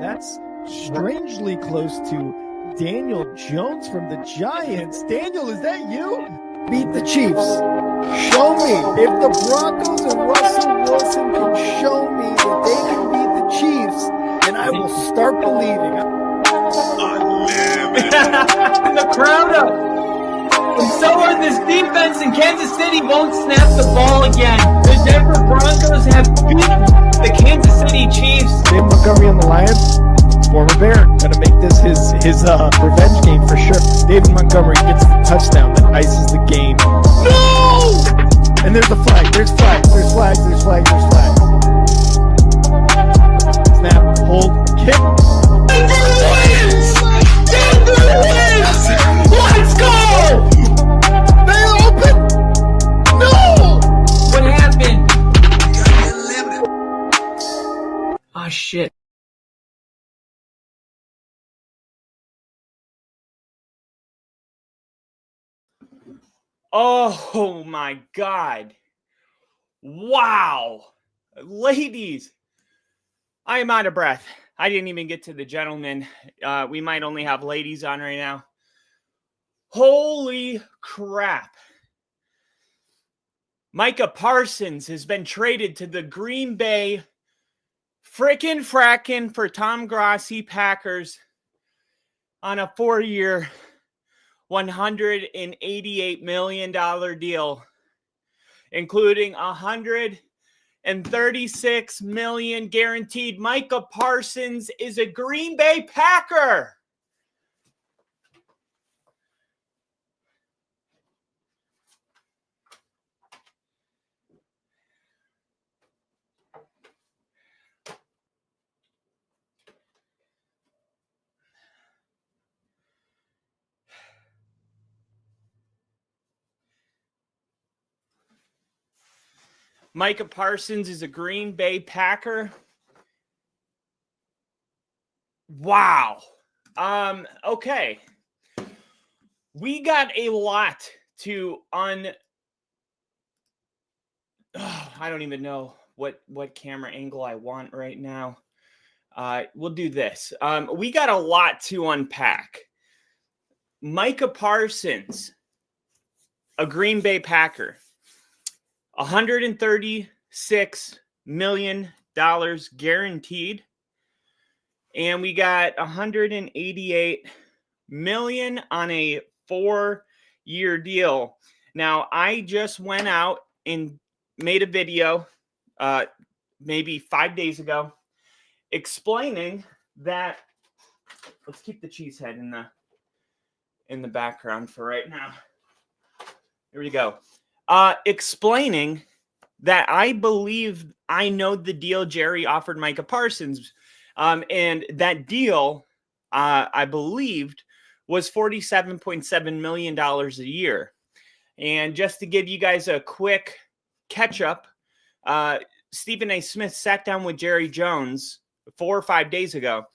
That's strangely close to Daniel Jones from the Giants. Daniel, is that you? Beat the Chiefs. Show me. If the Broncos and Russell Wilson can show me that they can beat the Chiefs, then I will start believing. The crowd up. And so are this defense, and Kansas City won't snap the ball again. The Denver Broncos have beaten the Kansas City Chiefs. David Montgomery on the Lions. Former Bear, gonna make this his revenge game for sure. David Montgomery gets the touchdown that ices the game. No! And there's a flag. There's flags. There's flags. There's flags. There's flags. Snap. Hold. Kick. Denver wins! Denver wins! Let's go! They open. No! What happened? Oh shit. Oh my God. Wow. Ladies, I am out of breath. I didn't even get to the gentlemen. We might only have ladies on right now. Holy crap. Micah Parsons has been traded to the Green Bay frackin' for Tom Grossi Packers on a 4-year, $188 million deal, including $136 million guaranteed. Micah Parsons is a Green Bay Packer. Micah Parsons is a Green Bay Packer. Wow. Okay. We got a lot to I don't even know what camera angle I want right now. We'll do this. We got a lot to unpack. Micah Parsons, a Green Bay Packer. $136 million guaranteed. And we got $188 million on a 4-year deal. Now, I just went out and made a video maybe 5 days ago explaining that. Let's keep the cheese head in the background for right now. Here we go. Explaining that I believe I know the deal Jerry offered Micah Parsons. And that deal, I believed, was $47.7 million a year. And just to give you guys a quick catch up, Stephen A. Smith sat down with Jerry Jones 4 or 5 days ago.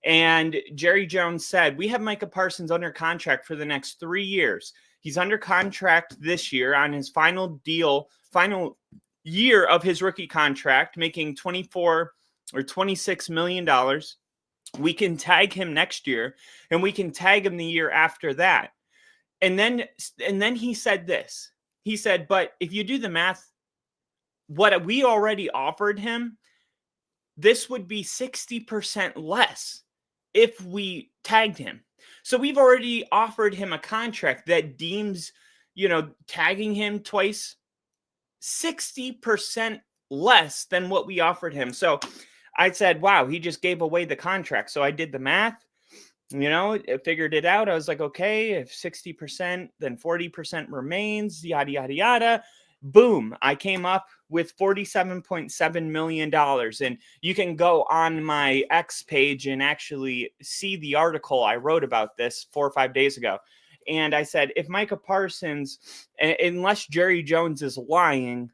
And Jerry Jones said, we have Micah Parsons under contract for the next 3 years. He's under contract this year on his final year of his rookie contract, making $24 or $26 million. We can tag him next year, and we can tag him the year after that. And then he said this. He said, but if you do the math, what we already offered him, this would be 60% less if we tagged him. So we've already offered him a contract that deems, tagging him twice, 60% less than what we offered him. So I said, wow, he just gave away the contract. So I did the math, figured it out. I was like, okay, if 60%, then 40% remains, yada, yada, yada. Boom, I came up with $47.7 million. And you can go on my X page and actually see the article I wrote about this 4 or 5 days ago. And I said, if Micah Parsons, unless Jerry Jones is lying,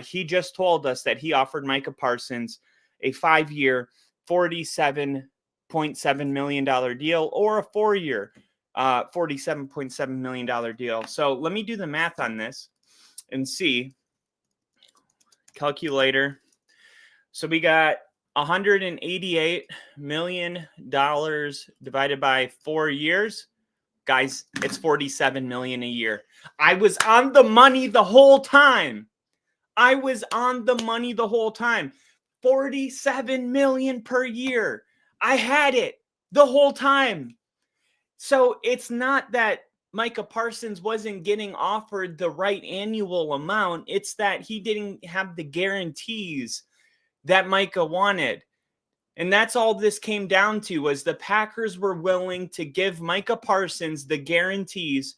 he just told us that he offered Micah Parsons a 5-year, $47.7 million deal or a 4-year, $47.7 million deal. So let me do the math on this and see. Calculator. So we got $188 million divided by 4 years. Guys, it's $47 million a year. I was on the money the whole time. $47 million per year. I had it the whole time. So it's not that Micah Parsons wasn't getting offered the right annual amount. It's that he didn't have the guarantees that Micah wanted. And that's all this came down to, was the Packers were willing to give Micah Parsons the guarantees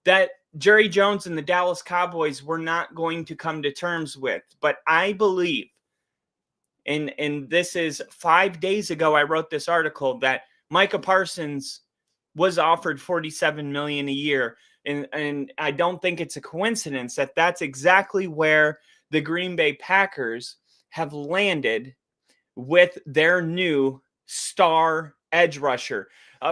that Jerry Jones and the Dallas Cowboys were not going to come to terms with. But I believe, and this is 5 days ago, I wrote this article, that Micah Parsons was offered $47 million a year. And I don't think it's a coincidence that that's exactly where the Green Bay Packers have landed with their new star edge rusher.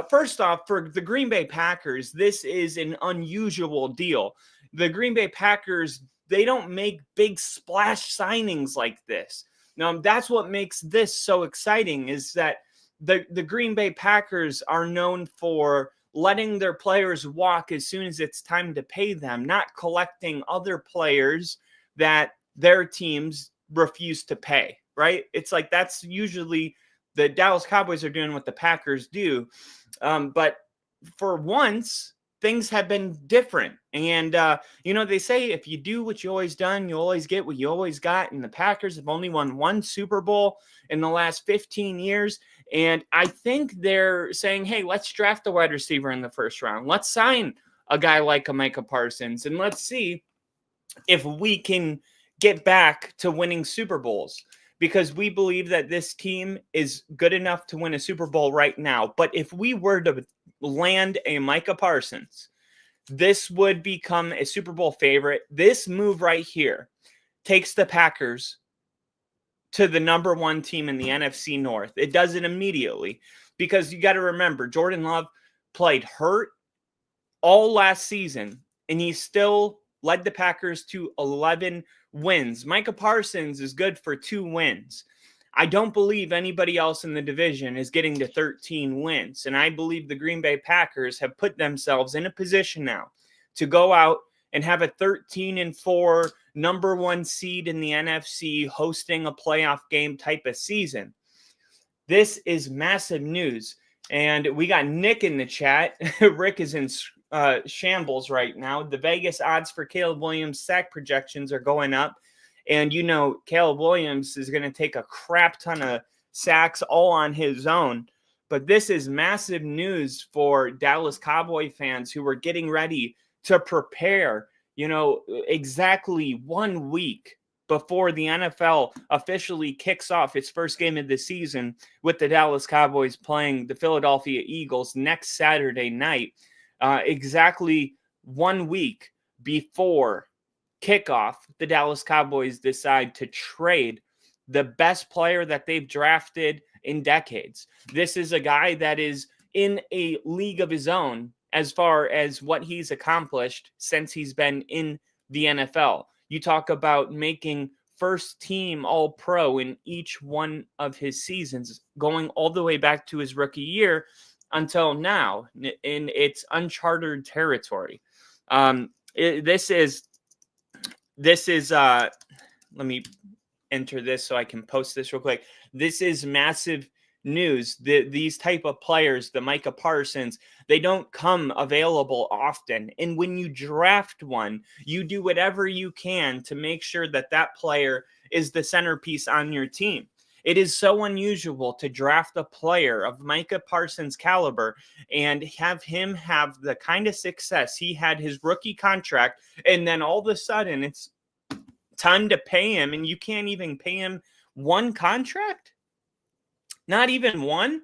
First off, for the Green Bay Packers, this is an unusual deal. The Green Bay Packers, they don't make big splash signings like this. Now, that's what makes this so exciting, is that the Green Bay Packers are known for letting their players walk as soon as it's time to pay them, not collecting other players that their teams refuse to pay, right? It's like that's usually the Dallas Cowboys are doing what the Packers do. But for once, things have been different. And, they say if you do what you always done, you always get what you always got. And the Packers have only won one Super Bowl in the last 15 years. And I think they're saying, hey, let's draft a wide receiver in the first round. Let's sign a guy like a Micah Parsons. And let's see if we can get back to winning Super Bowls. Because we believe that this team is good enough to win a Super Bowl right now. But if we were to land a Micah Parsons, this would become a Super Bowl favorite. This move right here takes the Packers to the number one team in the NFC North. It does it immediately, because you got to remember, Jordan Love played hurt all last season, and he still led the Packers to 11 wins. Micah Parsons is good for 2 wins. I don't believe anybody else in the division is getting to 13 wins. And I believe the Green Bay Packers have put themselves in a position now to go out and have a 13-4 number one seed in the NFC, hosting a playoff game type of season. This is massive news. And we got Nick in the chat. Rick is in shambles right now. The Vegas odds for Caleb Williams sack projections are going up. And, Caleb Williams is going to take a crap ton of sacks all on his own. But this is massive news for Dallas Cowboy fans who are getting ready to prepare, exactly 1 week before the NFL officially kicks off its first game of the season, with the Dallas Cowboys playing the Philadelphia Eagles next Saturday night. Exactly 1 week before kickoff, the Dallas Cowboys decide to trade the best player that they've drafted in decades. This is a guy that is in a league of his own as far as what he's accomplished since he's been in the NFL. You talk about making first team All-Pro in each one of his seasons, going all the way back to his rookie year until now, in its uncharted territory. This is let me enter this so I can post this real quick. This is massive news. These type of players, the Micah Parsons, they don't come available often. And when you draft one, you do whatever you can to make sure that that player is the centerpiece on your team. It is so unusual to draft a player of Micah Parsons' caliber and have him have the kind of success he had his rookie contract, and then all of a sudden it's time to pay him, and you can't even pay him one contract? Not even one?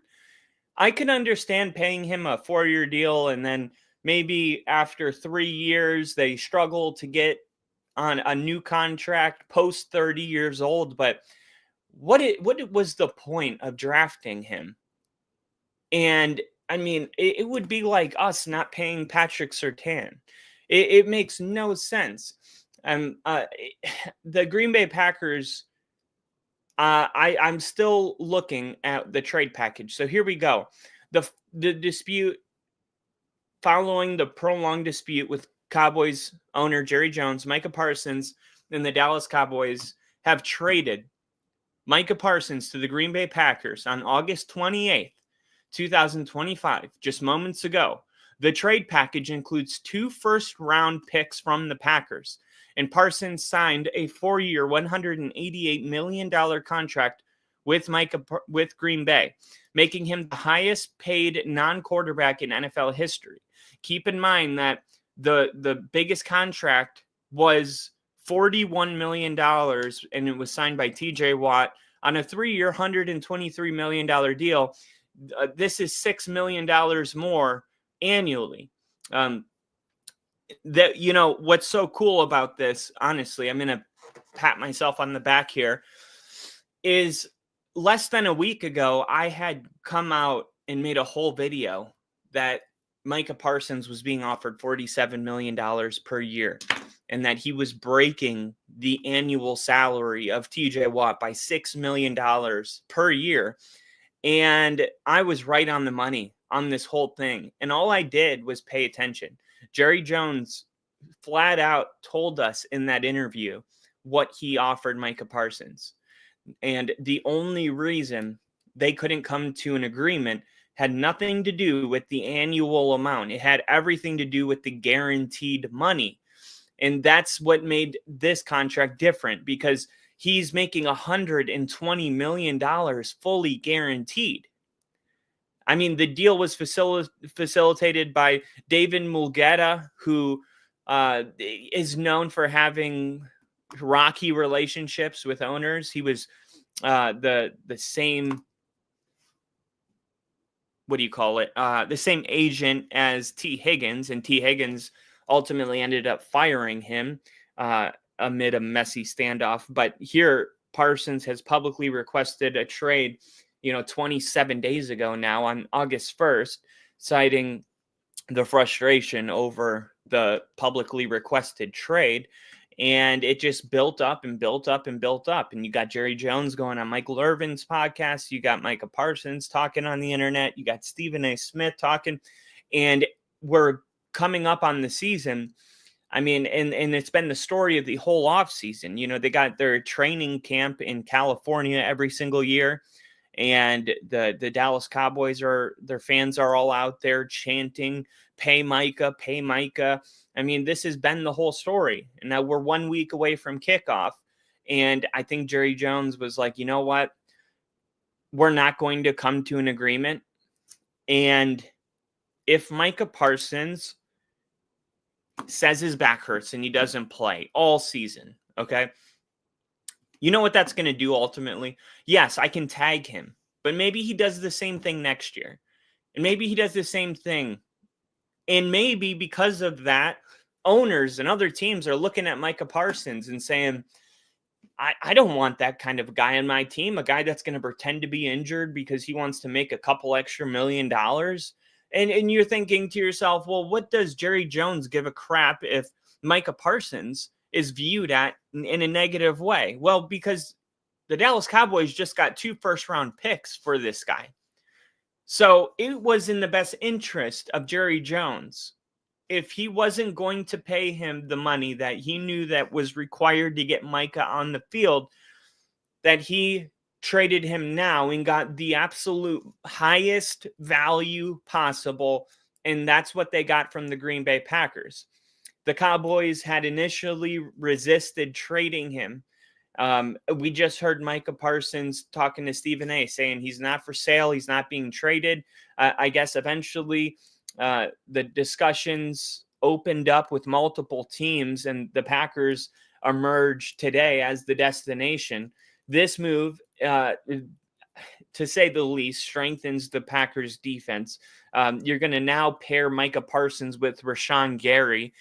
I could understand paying him a 4-year deal, and then maybe after 3 years they struggle to get on a new contract post 30 years old, but what was the point of drafting him? And I mean, it would be like us not paying Patrick Surtain. It makes no sense. The Green Bay Packers I'm still looking at the trade package. So here we go. The dispute following the prolonged dispute with Cowboys owner Jerry Jones, Micah Parsons, and the Dallas Cowboys have traded Micah Parsons to the Green Bay Packers on August 28th, 2025, just moments ago. The trade package includes 2 first-round picks from the Packers, and Parsons signed a 4-year, $188 million contract with Green Bay, making him the highest-paid non-quarterback in NFL history. Keep in mind that the biggest contract was $41 million, and it was signed by TJ Watt on a 3-year, $123 million deal. This is $6 million more annually. What's so cool about this, honestly, I'm going to pat myself on the back here, is less than a week ago, I had come out and made a whole video that Micah Parsons was being offered $47 million per year, and that he was breaking the annual salary of TJ Watt by $6 million per year. And I was right on the money on this whole thing. And all I did was pay attention. Jerry Jones flat out told us in that interview what he offered Micah Parsons. And the only reason they couldn't come to an agreement had nothing to do with the annual amount. It had everything to do with the guaranteed money. And that's what made this contract different, because he's making $120 million fully guaranteed. I mean, the deal was facilitated by David Mulgeta, who is known for having rocky relationships with owners. He was the same, the same agent as T. Higgins, and T. Higgins ultimately ended up firing him amid a messy standoff. But here, Parsons has publicly requested a trade, 27 days ago now on August 1st, citing the frustration over the publicly requested trade. And it just built up and built up and built up. And you got Jerry Jones going on Michael Irvin's podcast. You got Micah Parsons talking on the internet. You got Stephen A. Smith talking. And we're coming up on the season. I mean, and it's been the story of the whole offseason. They got their training camp in California every single year. And the Dallas Cowboys their fans are all out there chanting, "Pay Micah, pay Micah." I mean, this has been the whole story. And now we're 1 week away from kickoff. And I think Jerry Jones was like, you know what? We're not going to come to an agreement. And if Micah Parsons says his back hurts and he doesn't play all season, okay, you know what that's going to do ultimately? Yes, I can tag him, but maybe he does the same thing next year. And maybe he does the same thing. And maybe because of that, owners and other teams are looking at Micah Parsons and saying, I don't want that kind of guy on my team, a guy that's going to pretend to be injured because he wants to make a couple extra $1 million. And you're thinking to yourself, well, what does Jerry Jones give a crap if Micah Parsons is viewed in a negative way? Well, because the Dallas Cowboys just got 2 first-round picks for this guy. So it was in the best interest of Jerry Jones, if he wasn't going to pay him the money that he knew that was required to get Micah on the field, that he traded him now and got the absolute highest value possible. And that's what they got from the Green Bay Packers. The Cowboys had initially resisted trading him. We just heard Micah Parsons talking to Stephen A. saying he's not for sale. He's not being traded. I guess eventually the discussions opened up with multiple teams, and the Packers emerged today as the destination. This move, to say the least, strengthens the Packers defense. You're going to now pair Micah Parsons with Rashawn Gary.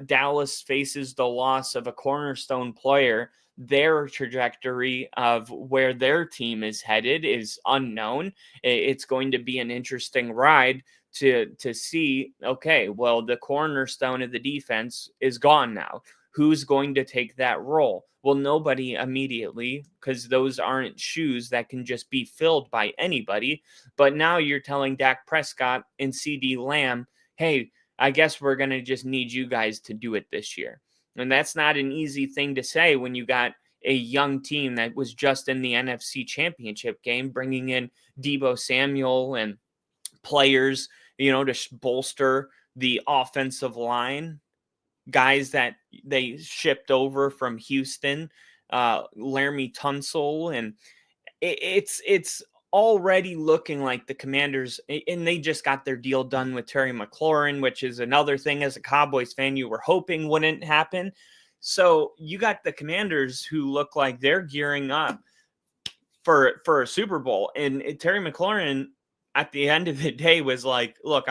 Dallas faces the loss of a cornerstone player. Their trajectory of where their team is headed is unknown. It's going to be an interesting ride to see, okay, well, the cornerstone of the defense is gone now. who's going to take that role? Well, nobody immediately, because those aren't shoes that can just be filled by anybody. But now you're telling Dak Prescott and CeeDee Lamb, hey, I guess we're going to just need you guys to do it this year. And that's not an easy thing to say when you got a young team that was just in the NFC Championship game, bringing in Deebo Samuel and players, to bolster the offensive line, guys that they shipped over from Houston, Laramie Tunsil, and it's already looking like the Commanders, and they just got their deal done with Terry McLaurin, which is another thing as a Cowboys fan you were hoping wouldn't happen. So you got the Commanders who look like they're gearing up for a Super Bowl, and Terry McLaurin at the end of the day was like, look,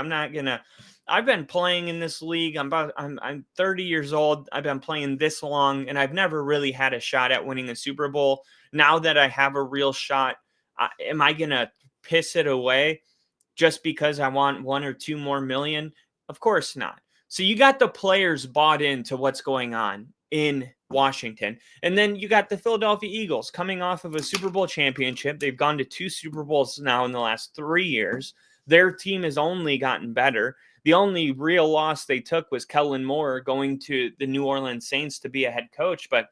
I've been playing in this league. I'm 30 years old. I've been playing this long, and I've never really had a shot at winning a Super Bowl. Now that I have a real shot, am I going to piss it away just because I want 1 or 2 more million? Of course not. So you got the players bought into what's going on in Washington. And then you got the Philadelphia Eagles coming off of a Super Bowl championship. They've gone to 2 Super Bowls now in the last 3 years. Their team has only gotten better. The only real loss they took was Kellen Moore going to the New Orleans Saints to be a head coach. But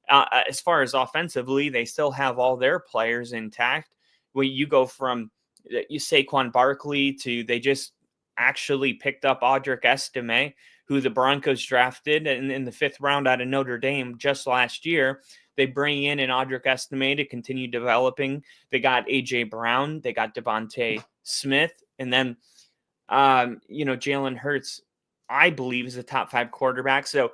as far as offensively, they still have all their players intact. When you go from Saquon Barkley to they just actually picked up Audric Estime, who the Broncos drafted in the 5th round out of Notre Dame just last year. They bring in an Audric Estime to continue developing. They got A.J. Brown. They got Devontae Smith. And then, Jalen Hurts, I believe, is a top 5 quarterback. So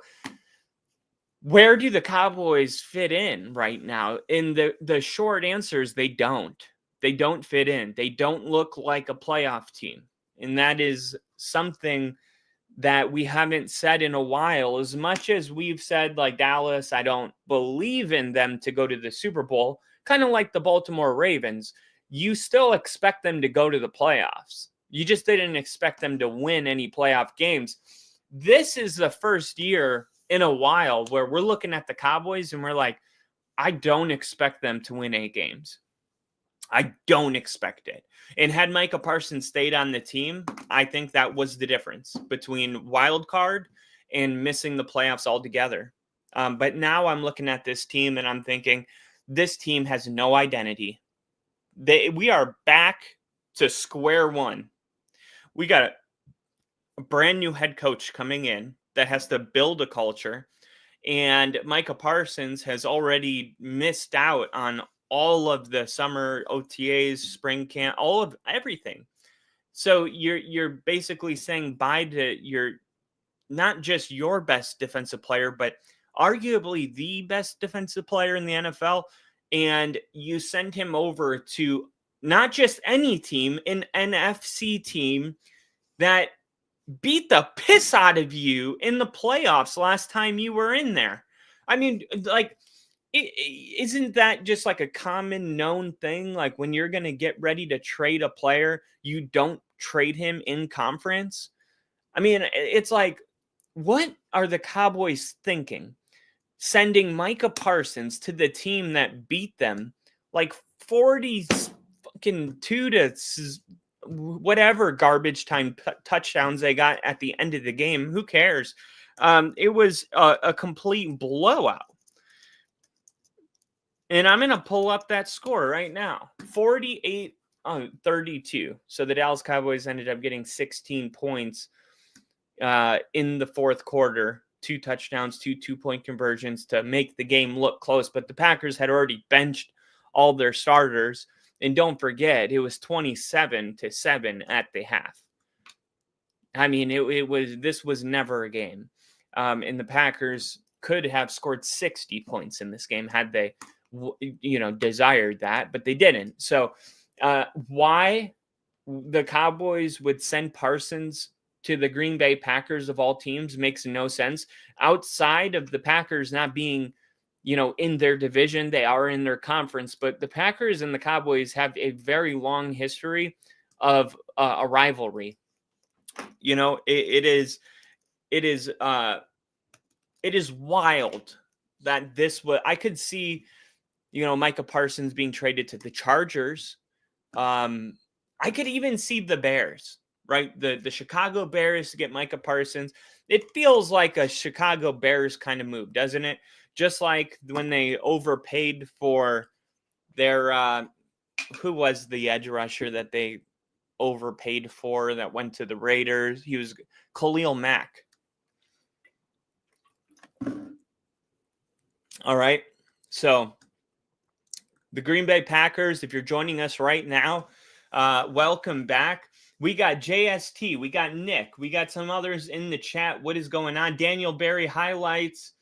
where do the Cowboys fit in right now? In the short answer is they don't. They don't fit in. They don't look like a playoff team. And that is something that we haven't said in a while. As much as we've said, like Dallas, I don't believe in them to go to the Super Bowl, kind of like the Baltimore Ravens, you still expect them to go to the playoffs. You just didn't expect them to win any playoff games. This is the first year in a while where we're looking at the Cowboys and we're like, I don't expect them to win 8 games. I don't expect it. And had Micah Parsons stayed on the team, I think that was the difference between wild card and missing the playoffs altogether. But now I'm looking at this team and I'm thinking, this team has no identity. We are back to square one. We got a brand new head coach coming in that has to build a culture. And Micah Parsons has already missed out on all of the summer OTAs, spring camp, all of everything. So you're basically saying bye to not just your best defensive player, but arguably the best defensive player in the NFL. And you send him over to not just any team, an NFC team that beat the piss out of you in the playoffs last time you were in there. I mean, like, isn't that just like a common known thing? Like when you're going to get ready to trade a player, you don't trade him in conference. I mean, it's like, what are the Cowboys thinking? Sending Micah Parsons to the team that beat them like 40 fucking 2 to whatever garbage time touchdowns they got at the end of the game. Who cares? It was a complete blowout. And I'm going to pull up that score right now. 48-32. So the Dallas Cowboys ended up getting 16 points in the 4th quarter. 2 touchdowns, 2 2-point conversions to make the game look close. But the Packers had already benched all their starters. And don't forget, it was 27-7 at the half. I mean, this was never a game. And the Packers could have scored 60 points in this game had they desired that, but they didn't. So why the Cowboys would send Parsons to the Green Bay Packers of all teams makes no sense. Outside of the Packers not being, in their division, they are in their conference, but the Packers and the Cowboys have a very long history of a rivalry. It is it is wild that I could see, Micah Parsons being traded to the Chargers. I could even see the Bears, right? The Chicago Bears to get Micah Parsons. It feels like a Chicago Bears kind of move, doesn't it? Just like when they overpaid for their who was the edge rusher that they overpaid for that went to the Raiders? He was Khalil Mack. All right. So the Green Bay Packers, if you're joining us right now, welcome back. We got JST, we got Nick, we got some others in the chat. What is going on? Daniel Berry highlights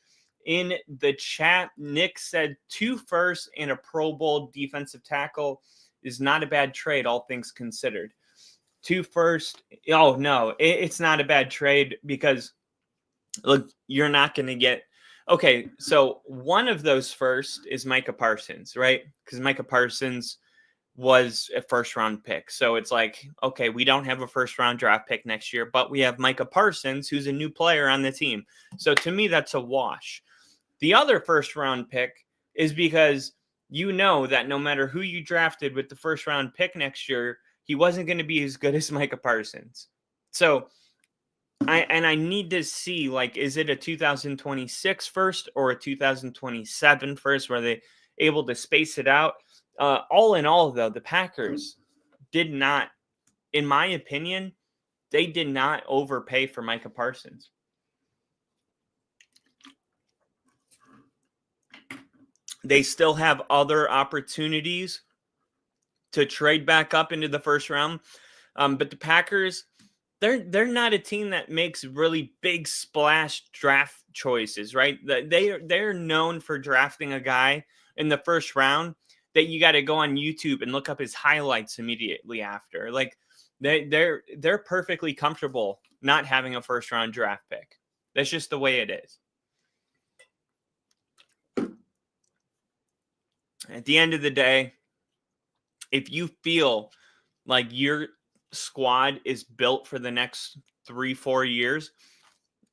in the chat. Nick said 2 firsts and a Pro Bowl defensive tackle is not a bad trade, all things considered. 2 firsts. Oh, no, it's not a bad trade because, look, you're not going to get. Okay, so one of those first is Micah Parsons, right? Because Micah Parsons was a first-round pick. So it's like, okay, we don't have a first-round draft pick next year, but we have Micah Parsons, who's a new player on the team. So to me, that's a wash. The other first-round pick is because you know that no matter who you drafted with the first-round pick next year, he wasn't going to be as good as Micah Parsons. So I need to see, like, is it a 2026 first or a 2027 first? Were they able to space it out? All in all, though, the Packers did not, in my opinion, they did not overpay for Micah Parsons. They still have other opportunities to trade back up into the first round. But the Packers, they're not a team that makes really big splash draft choices, right? They're known for drafting a guy in the first round that you got to go on YouTube and look up his highlights immediately after. Like they're perfectly comfortable not having a first round draft pick. That's just the way it is. At the end of the day, if you feel like your squad is built for the next 3-4 years,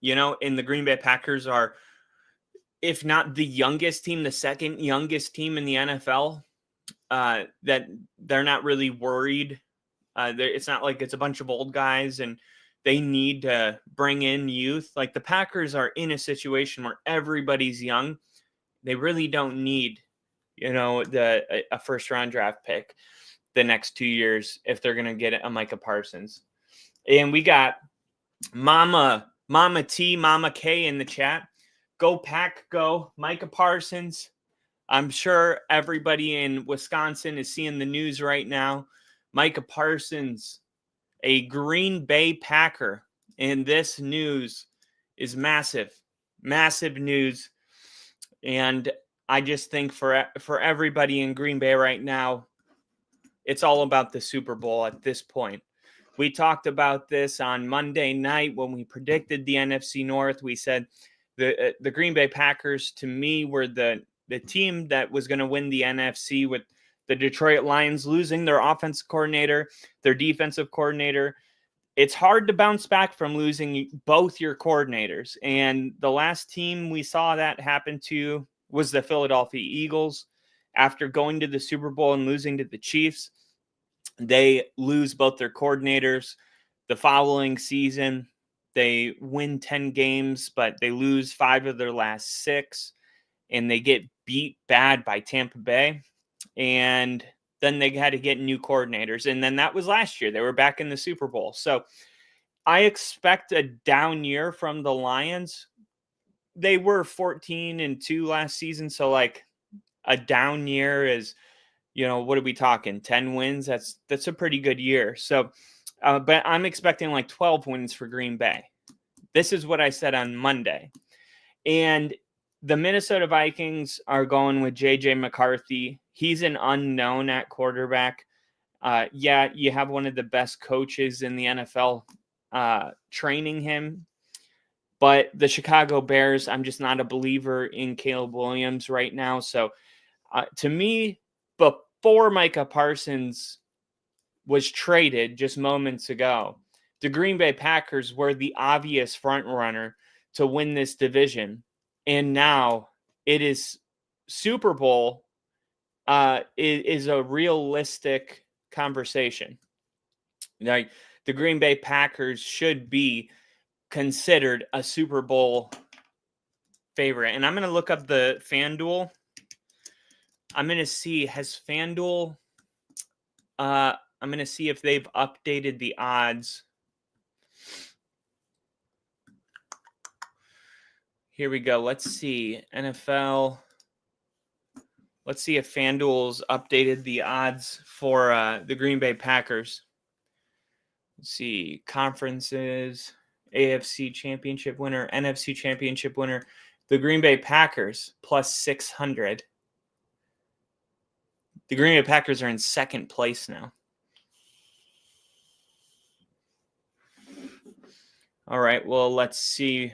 and the Green Bay Packers are, if not the youngest team, the second youngest team in the NFL, that they're not really worried. It's not like it's a bunch of old guys and they need to bring in youth. Like the Packers are in a situation where everybody's young. They really don't need, a first round draft pick the next 2 years if they're going to get a Micah Parsons. And we got Mama T, Mama K in the chat. Go Pack, go. Micah Parsons. I'm sure everybody in Wisconsin is seeing the news right now. Micah Parsons, a Green Bay Packer. And this news is massive, massive news. And I just think for everybody in Green Bay right now, it's all about the Super Bowl at this point. We talked about this on Monday night when we predicted the NFC North. We said the Green Bay Packers, to me, were the team that was going to win the NFC, with the Detroit Lions losing their offensive coordinator, their defensive coordinator. It's hard to bounce back from losing both your coordinators. And the last team we saw that happen to was the Philadelphia Eagles. After going to the Super Bowl and losing to the Chiefs, they lose both their coordinators. The following season, they win 10 games, but they lose 5 of their last 6. And they get beat bad by Tampa Bay. And then they had to get new coordinators. And then that was last year. They were back in the Super Bowl. So I expect a down year from the Lions. They were 14-2 last season. So like a down year is, what are we talking? 10 wins? That's a pretty good year. So, but I'm expecting like 12 wins for Green Bay. This is what I said on Monday. And the Minnesota Vikings are going with J.J. McCarthy. He's an unknown at quarterback. Yeah, you have one of the best coaches in the NFL training him. But the Chicago Bears, I'm just not a believer in Caleb Williams right now. So to me, before Micah Parsons was traded just moments ago, the Green Bay Packers were the obvious front runner to win this division. And now it is Super Bowl is a realistic conversation. Like the Green Bay Packers should be considered a Super Bowl favorite. And I'm going to look up the FanDuel. I'm going to see, has FanDuel, I'm going to see if they've updated the odds. Here we go. Let's see. NFL. Let's see if FanDuel's updated the odds for the Green Bay Packers. Let's see. Conferences, AFC Championship winner, NFC Championship winner. The Green Bay Packers plus 600. The Green Bay Packers are in second place now. All right, well, let's see.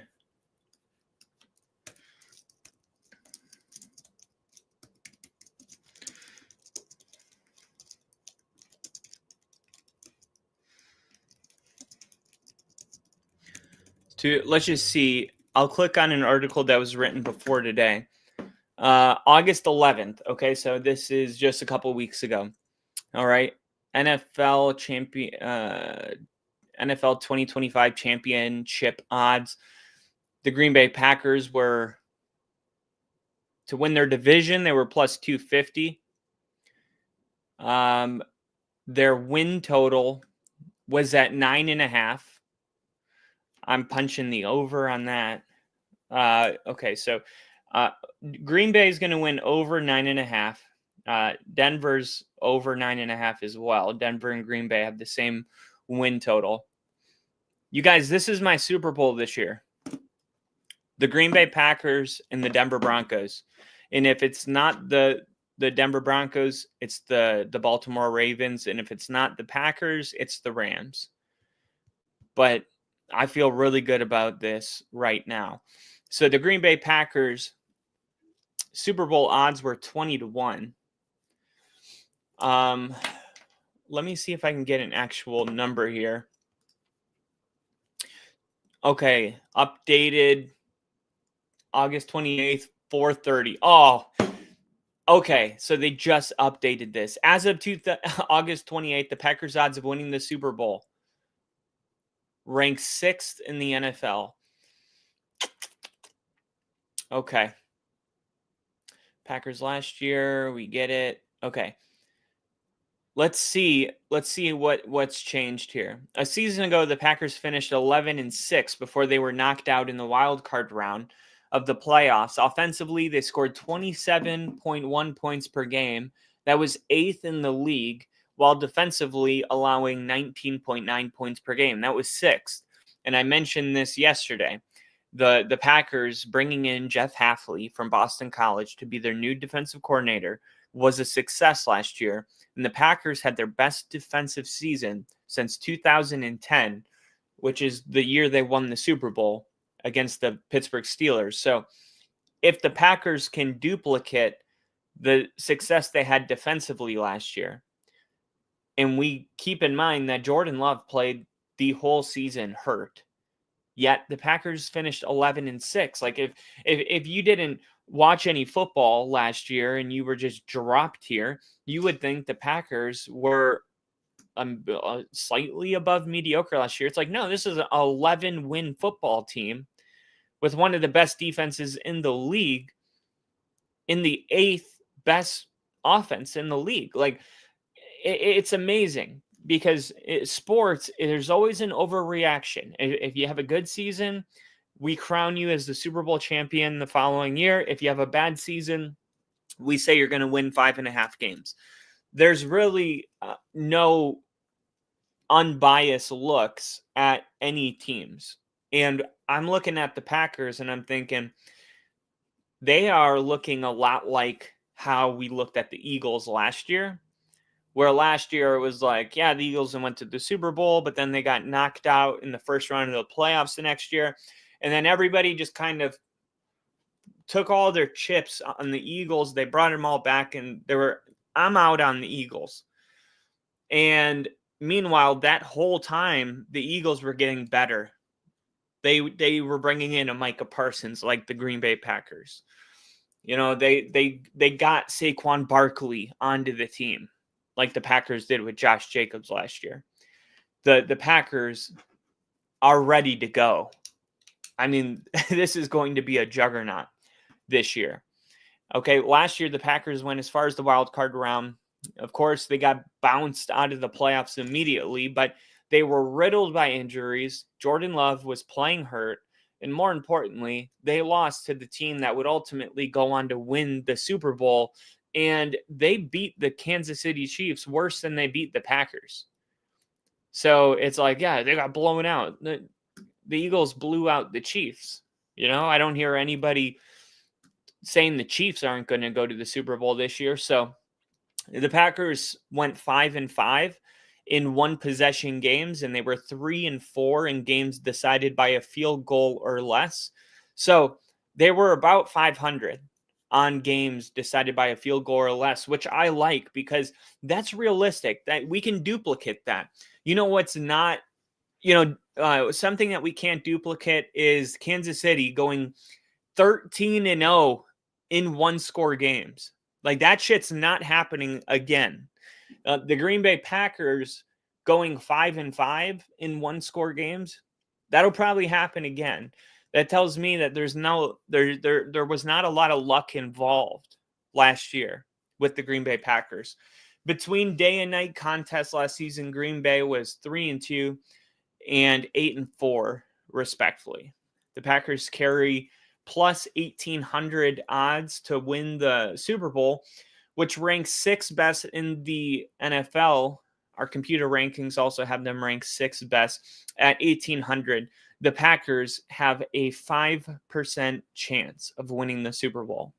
Let's just see. I'll click on an article that was written before today. August 11th. Okay, so this is just a couple weeks ago. All right. NFL 2025 championship odds. The Green Bay Packers were to win their division. They were plus 250. Their win total was at 9.5. I'm punching the over on that. Okay, so Green Bay is going to win over 9.5. Denver's over 9.5 as well. Denver and Green Bay have the same win total. You guys, this is my Super Bowl this year. The Green Bay Packers and the Denver Broncos. And if it's not the Denver Broncos, it's the Baltimore Ravens. And if it's not the Packers, it's the Rams. But I feel really good about this right now. So the Green Bay Packers Super Bowl odds were 20-1. Let me see if I can get an actual number here. Okay, updated August 28th, 4:30. Oh, okay, so they just updated this. As of August 28th, the Packers' odds of winning the Super Bowl ranked 6th in the NFL. Okay. Packers last year, we get it. Okay. Let's see what's changed here. A season ago, the Packers finished 11-6 before they were knocked out in the wild card round of the playoffs. Offensively, they scored 27.1 points per game. That was 8th in the league, while defensively allowing 19.9 points per game. That was 6th. And I mentioned this yesterday. The Packers bringing in Jeff Hafley from Boston College to be their new defensive coordinator was a success last year. And the Packers had their best defensive season since 2010, which is the year they won the Super Bowl against the Pittsburgh Steelers. So if the Packers can duplicate the success they had defensively last year, and we keep in mind that Jordan Love played the whole season hurt, yet the Packers finished 11-6. Like if you didn't watch any football last year and you were just dropped here, you would think the Packers were slightly above mediocre last year. It's like, no, this is an 11-win football team with one of the best defenses in the league, in the 8th best offense in the league. Like, it's amazing because sports, there's always an overreaction. If you have a good season, we crown you as the Super Bowl champion the following year. If you have a bad season, we say you're going to win 5.5 games. There's really no unbiased looks at any teams. And I'm looking at the Packers and I'm thinking they are looking a lot like how we looked at the Eagles last year, where last year it was like, yeah, the Eagles went to the Super Bowl, but then they got knocked out in the first round of the playoffs the next year. And then everybody just kind of took all their chips on the Eagles. They brought them all back and I'm out on the Eagles. And meanwhile, that whole time, the Eagles were getting better. They were bringing in a Micah Parsons like the Green Bay Packers. You know, they got Saquon Barkley onto the team like the Packers did with Josh Jacobs last year. The Packers are ready to go. I mean, this is going to be a juggernaut this year. Okay, last year the Packers went as far as the wild card round. Of course, they got bounced out of the playoffs immediately, but they were riddled by injuries. Jordan Love was playing hurt. And more importantly, they lost to the team that would ultimately go on to win the Super Bowl. And they beat the Kansas City Chiefs worse than they beat the Packers. So it's like, yeah, they got blown out. The Eagles blew out the Chiefs. You know, I don't hear anybody saying the Chiefs aren't going to go to the Super Bowl this year. So the Packers went 5-5 in one possession games, and they were 3-4 in games decided by a field goal or less. So they were about 500 on games decided by a field goal or less, which I like because that's realistic. That we can duplicate that. You know what's not, something that we can't duplicate is Kansas City going 13-0 in one-score games. Like, that shit's not happening again. The Green Bay Packers going 5-5 in one-score games, that'll probably happen again. That tells me that there was not a lot of luck involved last year with the Green Bay Packers. Between day and night contests last season, Green Bay was 3-2 and 8-4, respectively. The Packers carry plus 1,800 odds to win the Super Bowl, which ranks sixth best in the NFL. Our computer rankings also have them ranked sixth best at 1,800. The Packers have a 5% chance of winning the Super Bowl.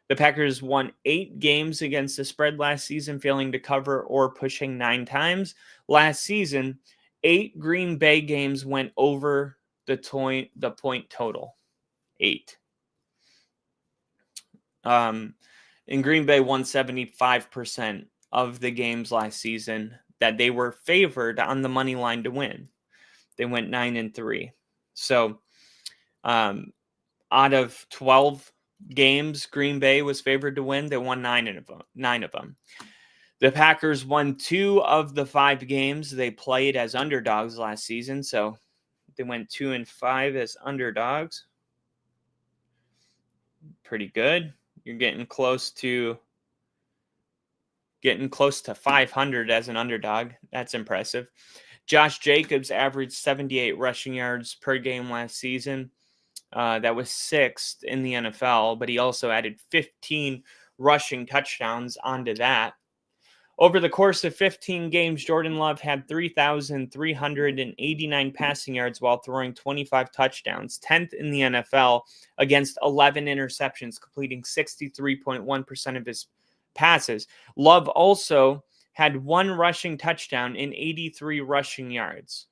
The Packers won 8 games against the spread last season, failing to cover or pushing 9 times. Last season, 8 Green Bay games went over the point total. 8. And Green Bay won 75% of the games last season that they were favored on the money line to win. They went 9-3. So out of 12 games Green Bay was favored to win, they won 9 of them. The Packers won 2 of the 5 games they played as underdogs last season. So they went 2-5 as underdogs. Pretty good. You're getting close to 500 as an underdog. That's impressive. Josh Jacobs averaged 78 rushing yards per game last season. That was 6th in the NFL, but he also added 15 rushing touchdowns onto that. Over the course of 15 games, Jordan Love had 3,389 passing yards while throwing 25 touchdowns, 10th in the NFL against 11 interceptions, completing 63.1% of his passes. Love also had 1 rushing touchdown and 83 rushing yards.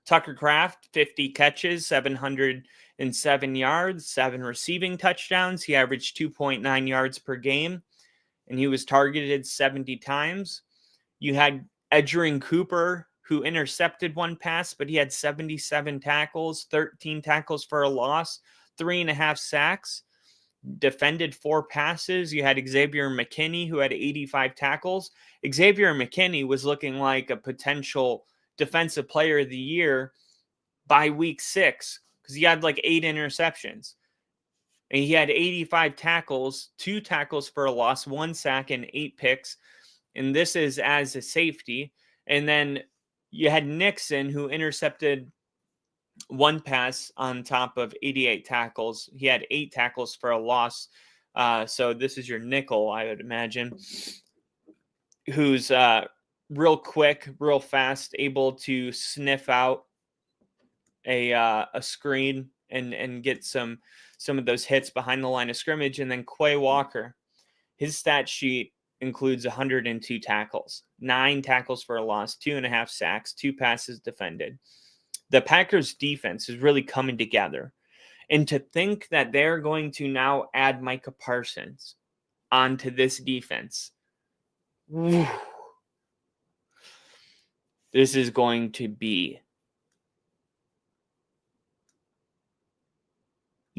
Tucker Kraft, 50 catches, 707 yards, 7 receiving touchdowns. He averaged 2.9 yards per game, and he was targeted 70 times. You had Edgerrin Cooper, who intercepted 1 pass, but he had 77 tackles, 13 tackles for a loss, 3.5 sacks, defended 4 passes. You had Xavier McKinney, who had 85 tackles. Xavier McKinney was looking like a potential defensive player of the year by week 6 because he had like 8 interceptions. And he had 85 tackles, 2 tackles for a loss, 1 sack, and 8 picks. And this is as a safety. And then you had Nixon, who intercepted 1 pass on top of 88 tackles. He had 8 tackles for a loss. So this is your nickel, I would imagine, who's real quick, real fast, able to sniff out a screen and get some of those hits behind the line of scrimmage. And then Quay Walker, his stat sheet includes 102 tackles, 9 tackles for a loss, 2.5 sacks, 2 passes defended. The Packers defense is really coming together. And to think that they're going to now add Micah Parsons onto this defense, this is going to be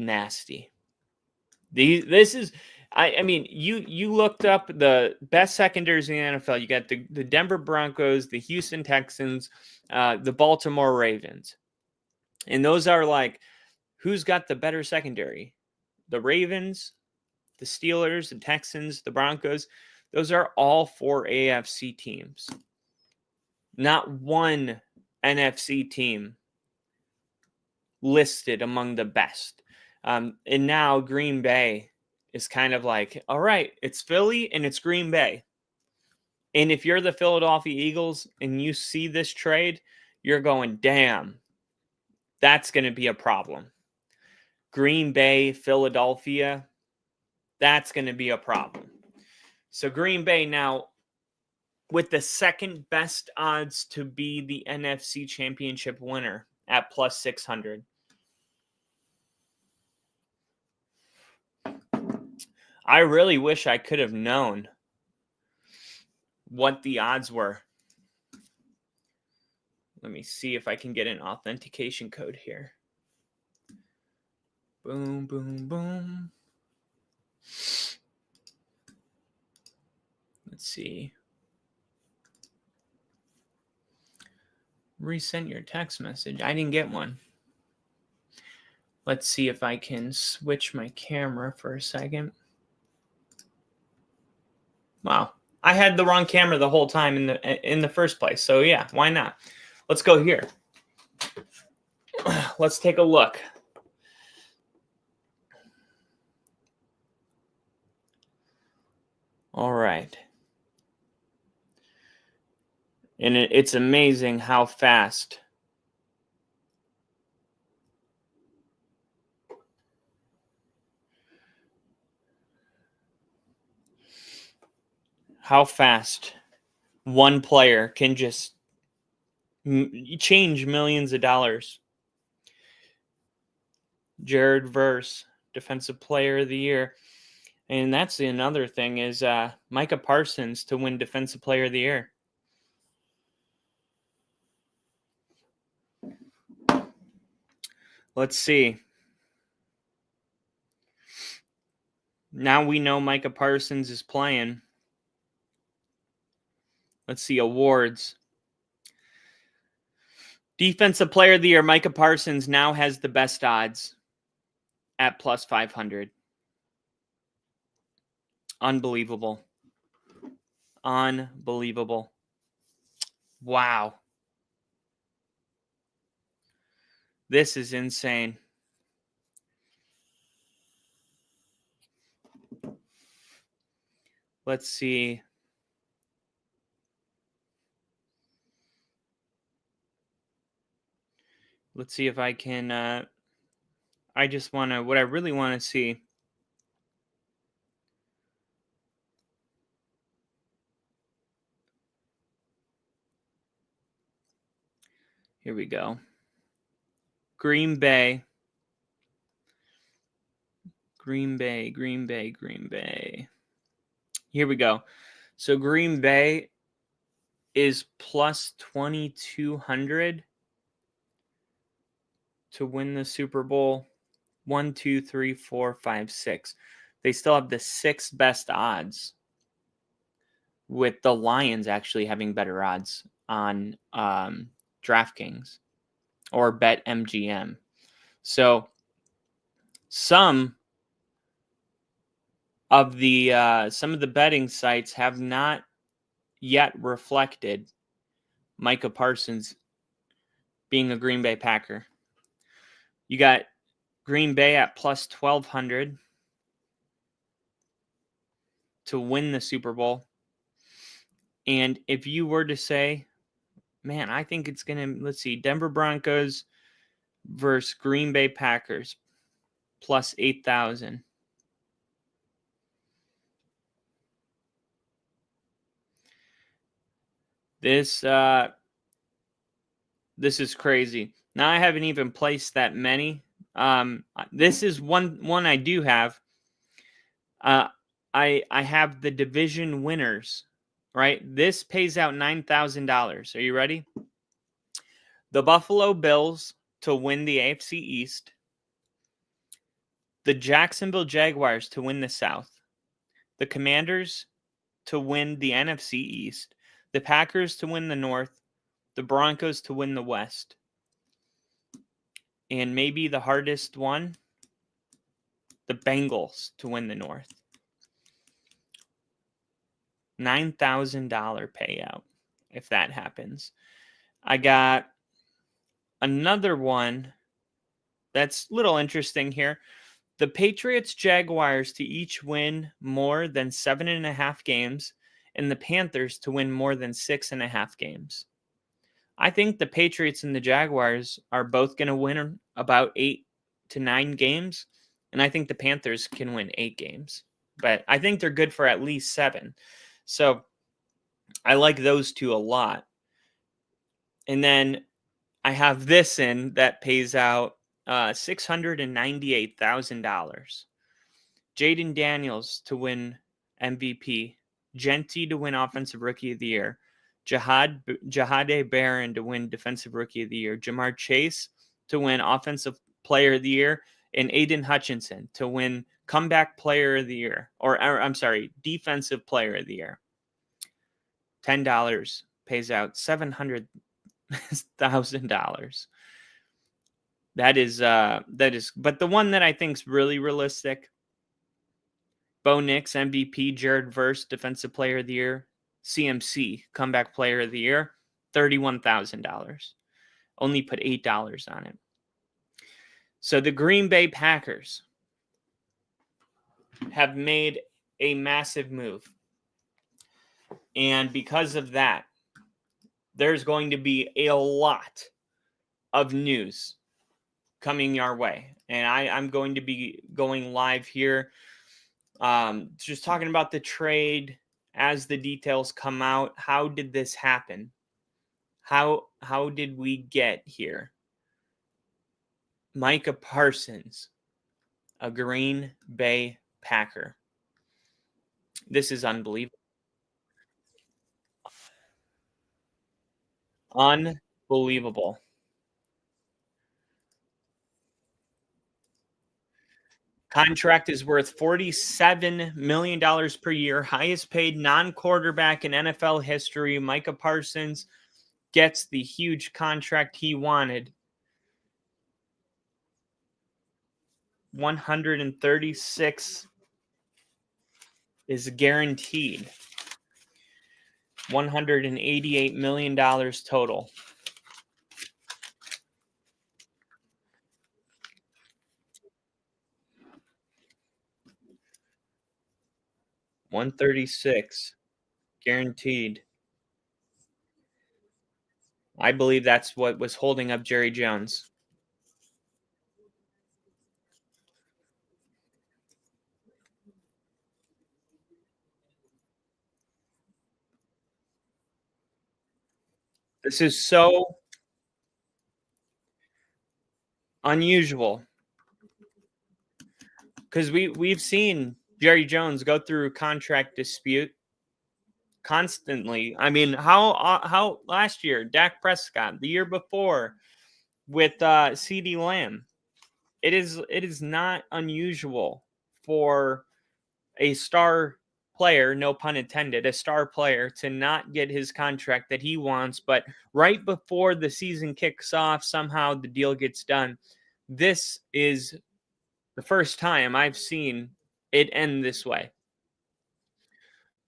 nasty. This is, I mean, you looked up the best secondaries in the NFL. You got the Denver Broncos, the Houston Texans, the Baltimore Ravens. And those are like, who's got the better secondary? The Ravens, the Steelers, the Texans, the Broncos. Those are all 4 AFC teams. Not one NFC team listed among the best. And now Green Bay is kind of like, all right, it's Philly and it's Green Bay. And if you're the Philadelphia Eagles and you see this trade, you're going, damn, that's going to be a problem. Green Bay, Philadelphia, that's going to be a problem. So Green Bay now with the second best odds to be the NFC Championship winner at plus 600. I really wish I could have known what the odds were. Let me see if I can get an authentication code here. Boom, boom, boom. Let's see. Resend your text message. I didn't get one. Let's see if I can switch my camera for a second. Wow. I had the wrong camera the whole time in the first place. So yeah, why not? Let's go here. Let's take a look. All right. And it's amazing how fast one player can just change millions of dollars. Jared Verse, Defensive Player of the Year. And that's another thing is Micah Parsons to win Defensive Player of the Year. Let's see. Now we know Micah Parsons is playing. Let's see, awards. Defensive Player of the Year, Micah Parsons now has the best odds at plus 500. Unbelievable. Unbelievable. Wow. This is insane. Let's see. Let's see if I can, I just want to, what I really want to see. Here we go. Green Bay. Here we go. So Green Bay is plus 2,200 to win the Super Bowl. 1, 2, 3, 4, 5, 6. They still have the 6th best odds, with the Lions actually having better odds on DraftKings or BetMGM. So some of the betting sites have not yet reflected Micah Parsons being a Green Bay Packer. You got Green Bay at plus 1,200 to win the Super Bowl. And if you were to say, man, I think it's going to, let's see, Denver Broncos versus Green Bay Packers, plus 8,000. This is crazy. Now I haven't even placed that many. This is one I do have. I have the division winners, right? This pays out $9,000. Are you ready? The Buffalo Bills to win the AFC East. the Jacksonville Jaguars to win the South, the Commanders to win the NFC East, the Packers to win the North, the Broncos to win the West, and maybe the hardest one, the Bengals to win the North. $9,000 payout if that happens. I got another one that's a little interesting here. The Patriots Jaguars to each win more than 7.5 games, and the Panthers to win more than 6.5 games. I think the Patriots and the Jaguars are both going to win about 8 to 9 games, and I think the Panthers can win 8 games. But I think they're good for at least 7. So I like those two a lot. And then I have this in that pays out $698,000. Jaden Daniels to win MVP. Genti to win Offensive Rookie of the Year. Jahade Barron to win Defensive Rookie of the Year. Jamar Chase to win Offensive Player of the Year. And Aiden Hutchinson to win Comeback Player of the Year. Defensive Player of the Year. $10 pays out $700,000. That is, but the one that I think is really realistic, Bo Nix, MVP, Jared Verse, Defensive Player of the Year, CMC, Comeback Player of the Year, $31,000. Only put $8 on it. So the Green Bay Packers have made a massive move. And because of that, there's going to be a lot of news coming our way. And I'm going to be going live here, just talking about the trade as the details come out. How did this happen? How did we get here? Micah Parsons, a Green Bay Packer. This is unbelievable. Unbelievable. Contract is worth $47 million per year, highest paid non-quarterback in NFL history. Micah Parsons gets the huge contract he wanted. 136 is guaranteed. $188 million total. $136 guaranteed. I believe that's what was holding up Jerry Jones. This is so unusual because we've seen Jerry Jones go through contract dispute constantly. I mean, how last year, Dak Prescott, the year before with CeeDee Lamb. It is not unusual for a star player, no pun intended, a star player to not get his contract that he wants, but right before the season kicks off, somehow the deal gets done. This is the first time I've seen it end this way.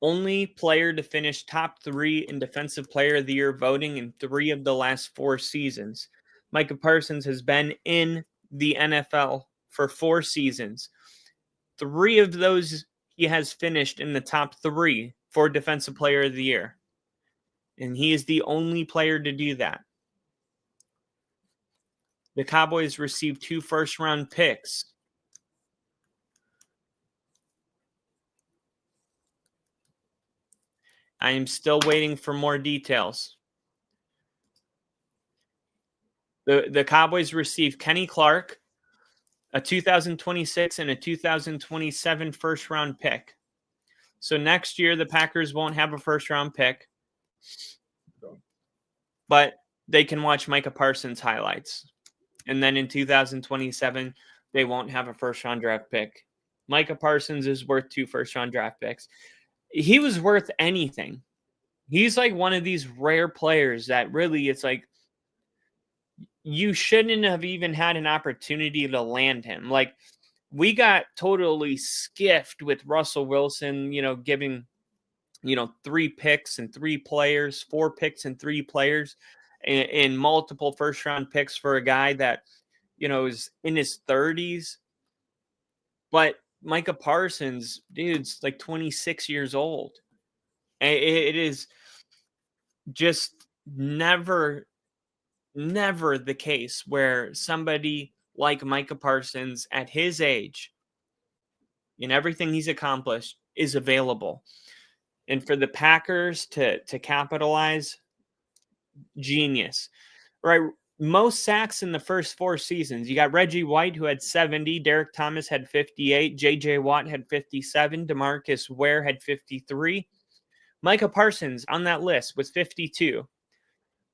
Only player to finish top 3 in Defensive Player of the Year voting in 3 of the last 4 seasons. Micah Parsons has been in the NFL for 4 seasons. 3 of those he has finished in the top 3 for Defensive Player of the Year. And he is the only player to do that. The Cowboys received 2 first-round picks. I am still waiting for more details. The Cowboys received Kenny Clark, a 2026 and a 2027 first-round pick. So next year, the Packers won't have a first-round pick, but they can watch Micah Parsons highlights. And then in 2027, they won't have a first-round draft pick. Micah Parsons is worth 2 first-round draft picks. He was worth anything. He's like one of these rare players that really it's like you shouldn't have even had an opportunity to land him. Like we got totally skiffed with Russell Wilson, giving 3 picks and 3 players, 4 picks and 3 players, and multiple first round picks for a guy that is in his 30s. But Micah Parsons, dude's like 26 years old. It is just never the case where somebody like Micah Parsons at his age and everything he's accomplished is available. And for the Packers to capitalize, genius. Right? Most sacks in the first 4 seasons. You got Reggie White, who had 70. Derek Thomas had 58. J.J. Watt had 57. DeMarcus Ware had 53. Micah Parsons on that list was 52.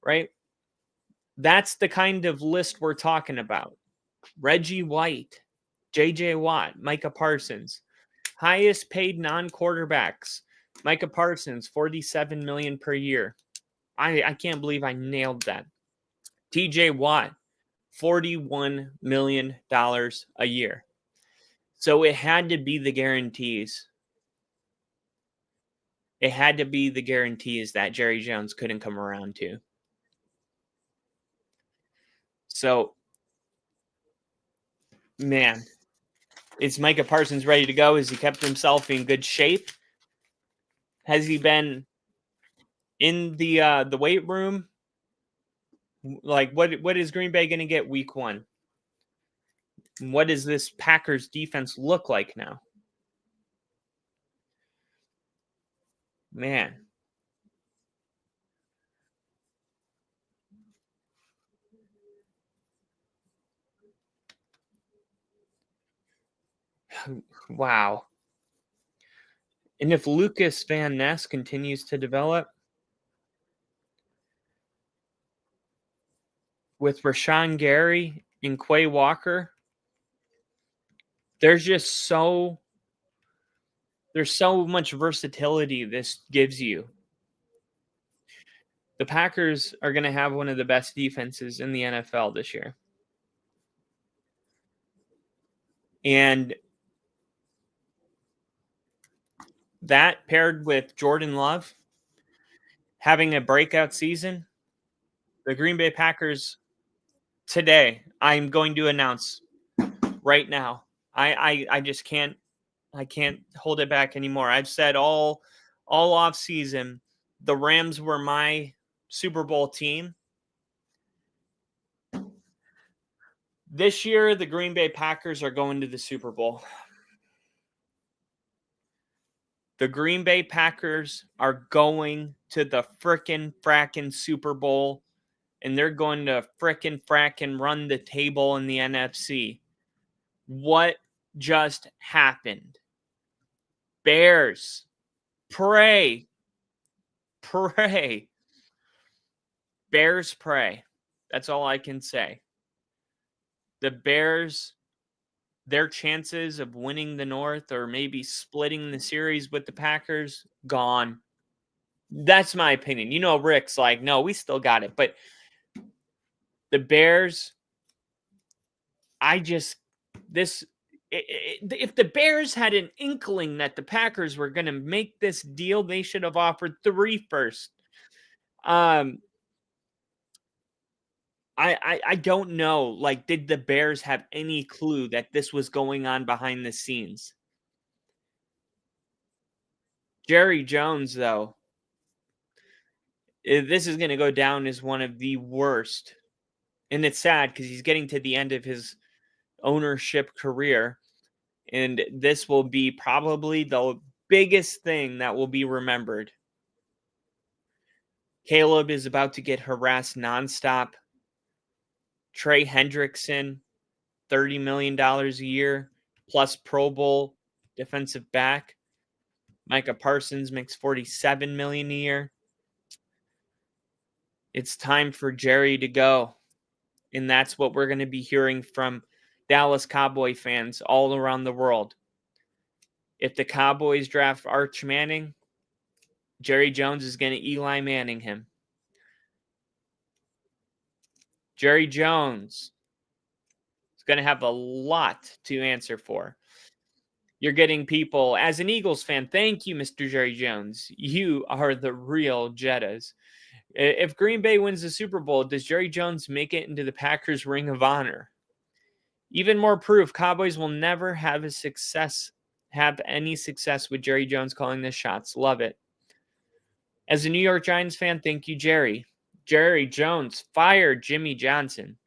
Right? That's the kind of list we're talking about. Reggie White, J.J. Watt, Micah Parsons. Highest paid non-quarterbacks. Micah Parsons, $47 million per year. I can't believe I nailed that. TJ Watt, $41 million a year. So it had to be the guarantees. It had to be the guarantees that Jerry Jones couldn't come around to. So, man, is Micah Parsons ready to go? Has he kept himself in good shape? Has he been in the weight room? Like, what is Green Bay going to get week 1? What does this Packers defense look like now? Man. Wow. And if Lucas Van Ness continues to develop with Rashawn Gary and Quay Walker, there's so much versatility this gives you. The Packers are going to have one of the best defenses in the NFL this year. And that paired with Jordan Love having a breakout season, the Green Bay Packers today, I'm going to announce right now. I just can't hold it back anymore. I've said all off season, the Rams were my Super Bowl team. This year, the Green Bay Packers are going to the Super Bowl. The Green Bay Packers are going to the frackin' Super Bowl, and they're going to frackin' run the table in the NFC. What just happened? Bears, pray. Bears pray. That's all I can say. The Bears, their chances of winning the North or maybe splitting the series with the Packers, gone. That's my opinion. Rick's like, no, we still got it. But the Bears, if the Bears had an inkling that the Packers were going to make this deal, they should have offered 3 first. I don't know. Like, did the Bears have any clue that this was going on behind the scenes? Jerry Jones, though, this is going to go down as one of the worst. And it's sad because he's getting to the end of his ownership career. And this will be probably the biggest thing that will be remembered. Caleb is about to get harassed nonstop. Trey Hendrickson, $30 million a year, plus Pro Bowl defensive back. Micah Parsons makes $47 million a year. It's time for Jerry to go. And that's what we're going to be hearing from Dallas Cowboy fans all around the world. If the Cowboys draft Arch Manning, Jerry Jones is going to Eli Manning him. Jerry Jones is going to have a lot to answer for. You're getting people, as an Eagles fan, thank you, Mr. Jerry Jones. You are the real Jettas. If Green Bay wins the Super Bowl, does Jerry Jones make it into the Packers Ring of Honor? Even more proof, Cowboys will never have any success with Jerry Jones calling the shots. Love it. As a New York Giants fan, thank you, Jerry. Jerry Jones fired Jimmy Johnson.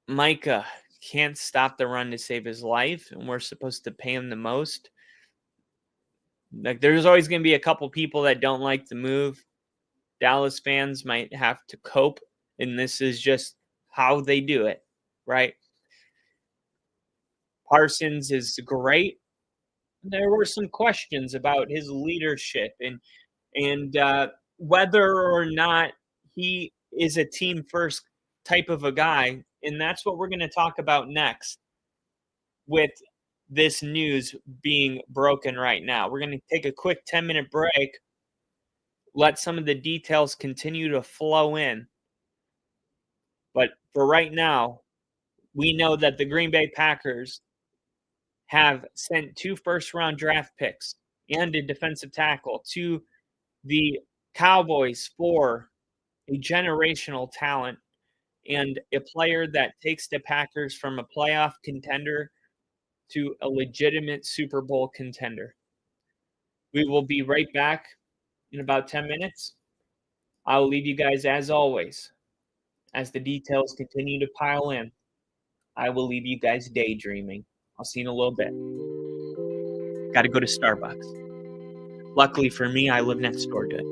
Micah can't stop the run to save his life, and we're supposed to pay him the most. Like, there's always going to be a couple people that don't like the move. Dallas fans might have to cope, and this is just how they do it, right? Parsons is great. There were some questions about his leadership and whether or not he is a team first type of a guy, and that's what we're going to talk about next with this news being broken right now. We're going to take a quick 10-minute break, let some of the details continue to flow in. But for right now, we know that the Green Bay Packers have sent 2 first-round draft picks and a defensive tackle to the Cowboys for a generational talent and a player that takes the Packers from a playoff contender to a legitimate Super Bowl contender. We will be right back in about 10 minutes. I'll leave you guys, as always, as the details continue to pile in. I will leave you guys daydreaming. I'll see you in a little bit. Got to go to Starbucks. Luckily for me, I live next door to it.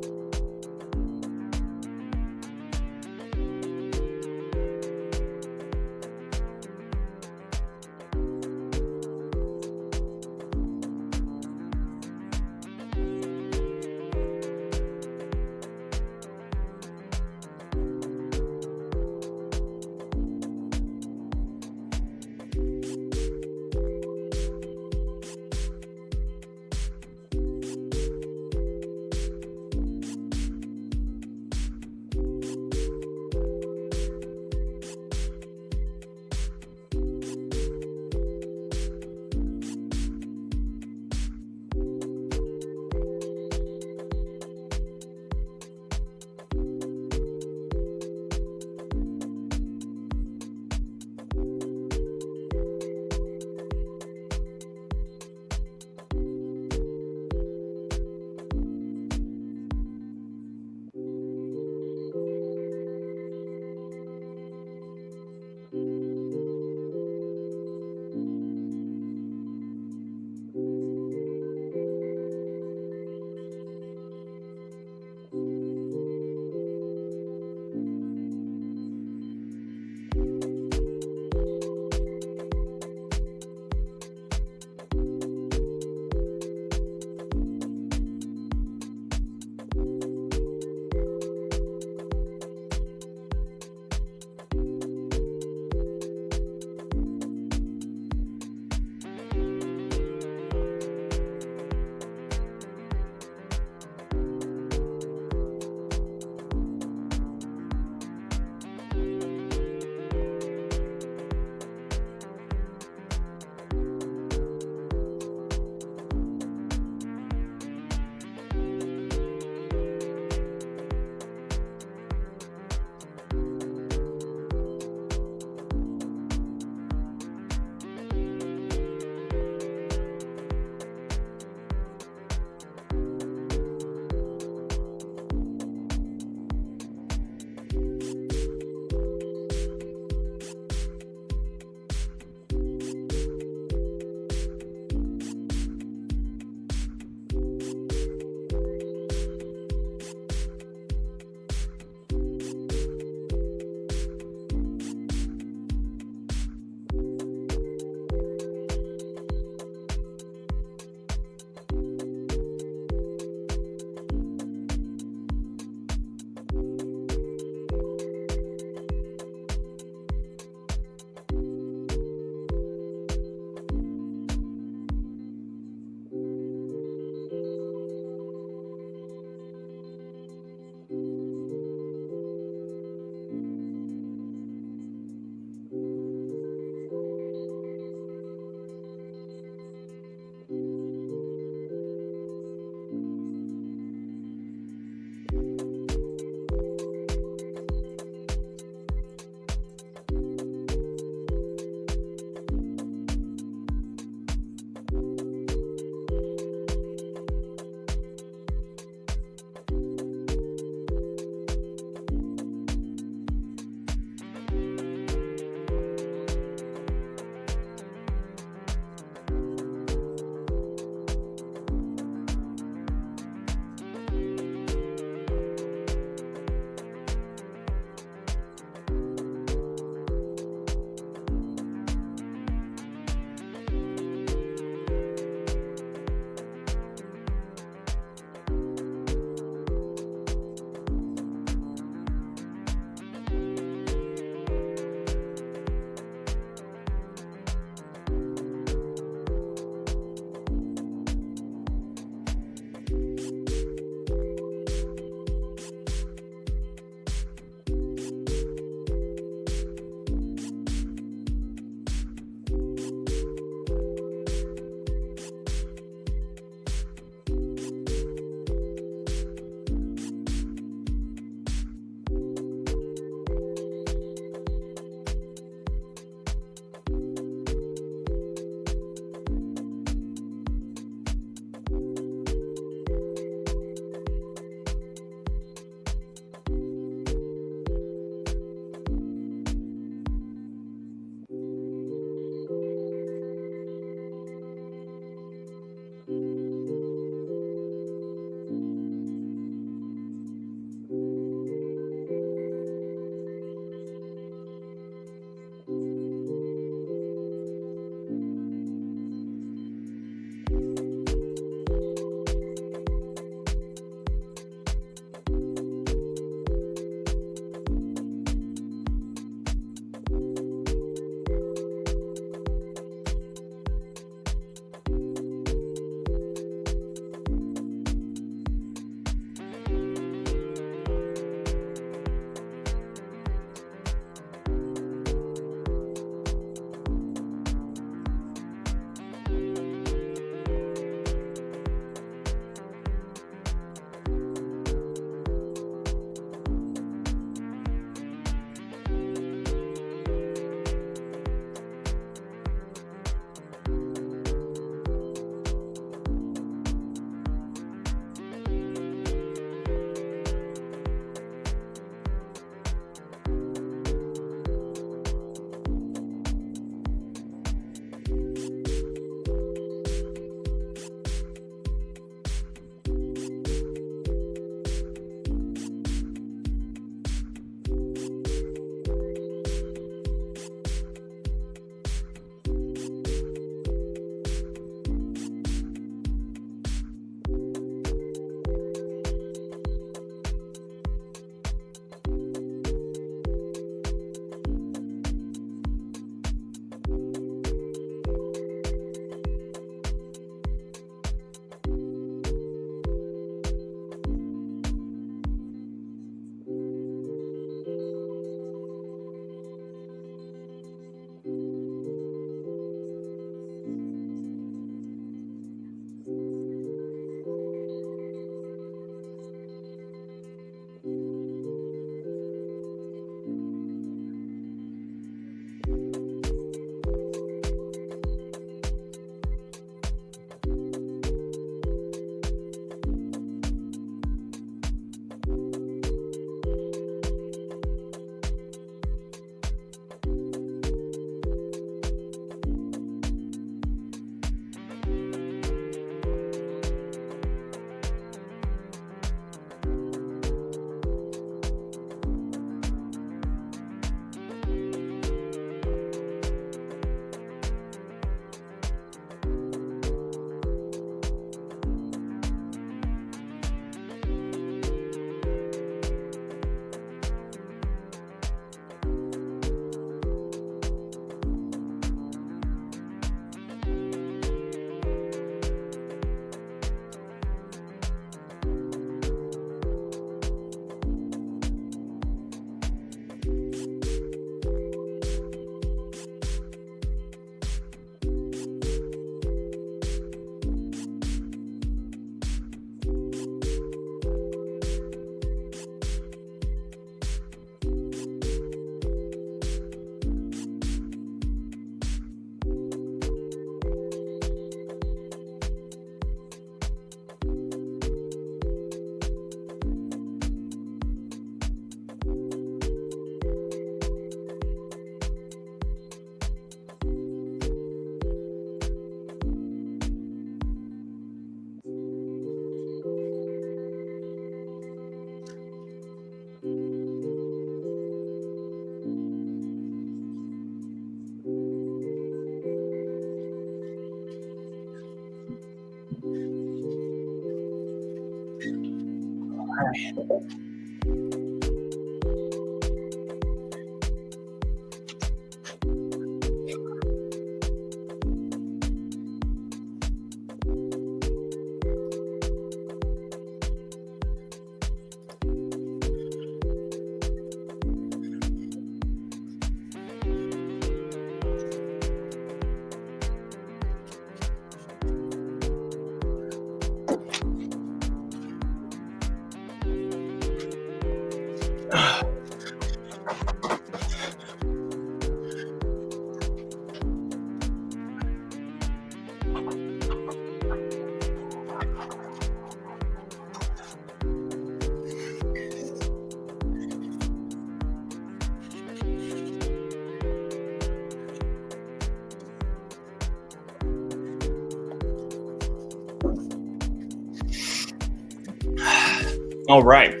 All right.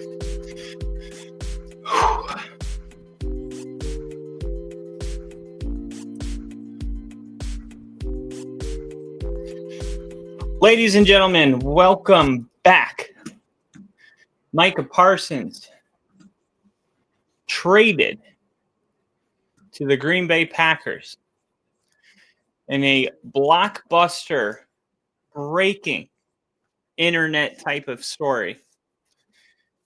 Ladies and gentlemen, welcome back. Micah Parsons traded to the Green Bay Packers in a blockbuster, breaking internet type of story.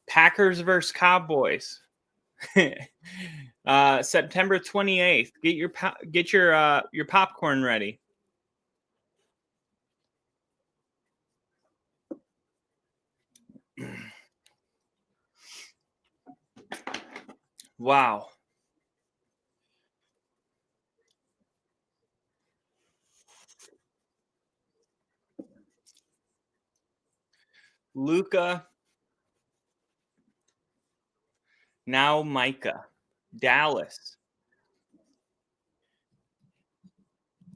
Packers versus Cowboys. September 28th. Get your popcorn ready. Wow. Luka. Now Micah. Dallas.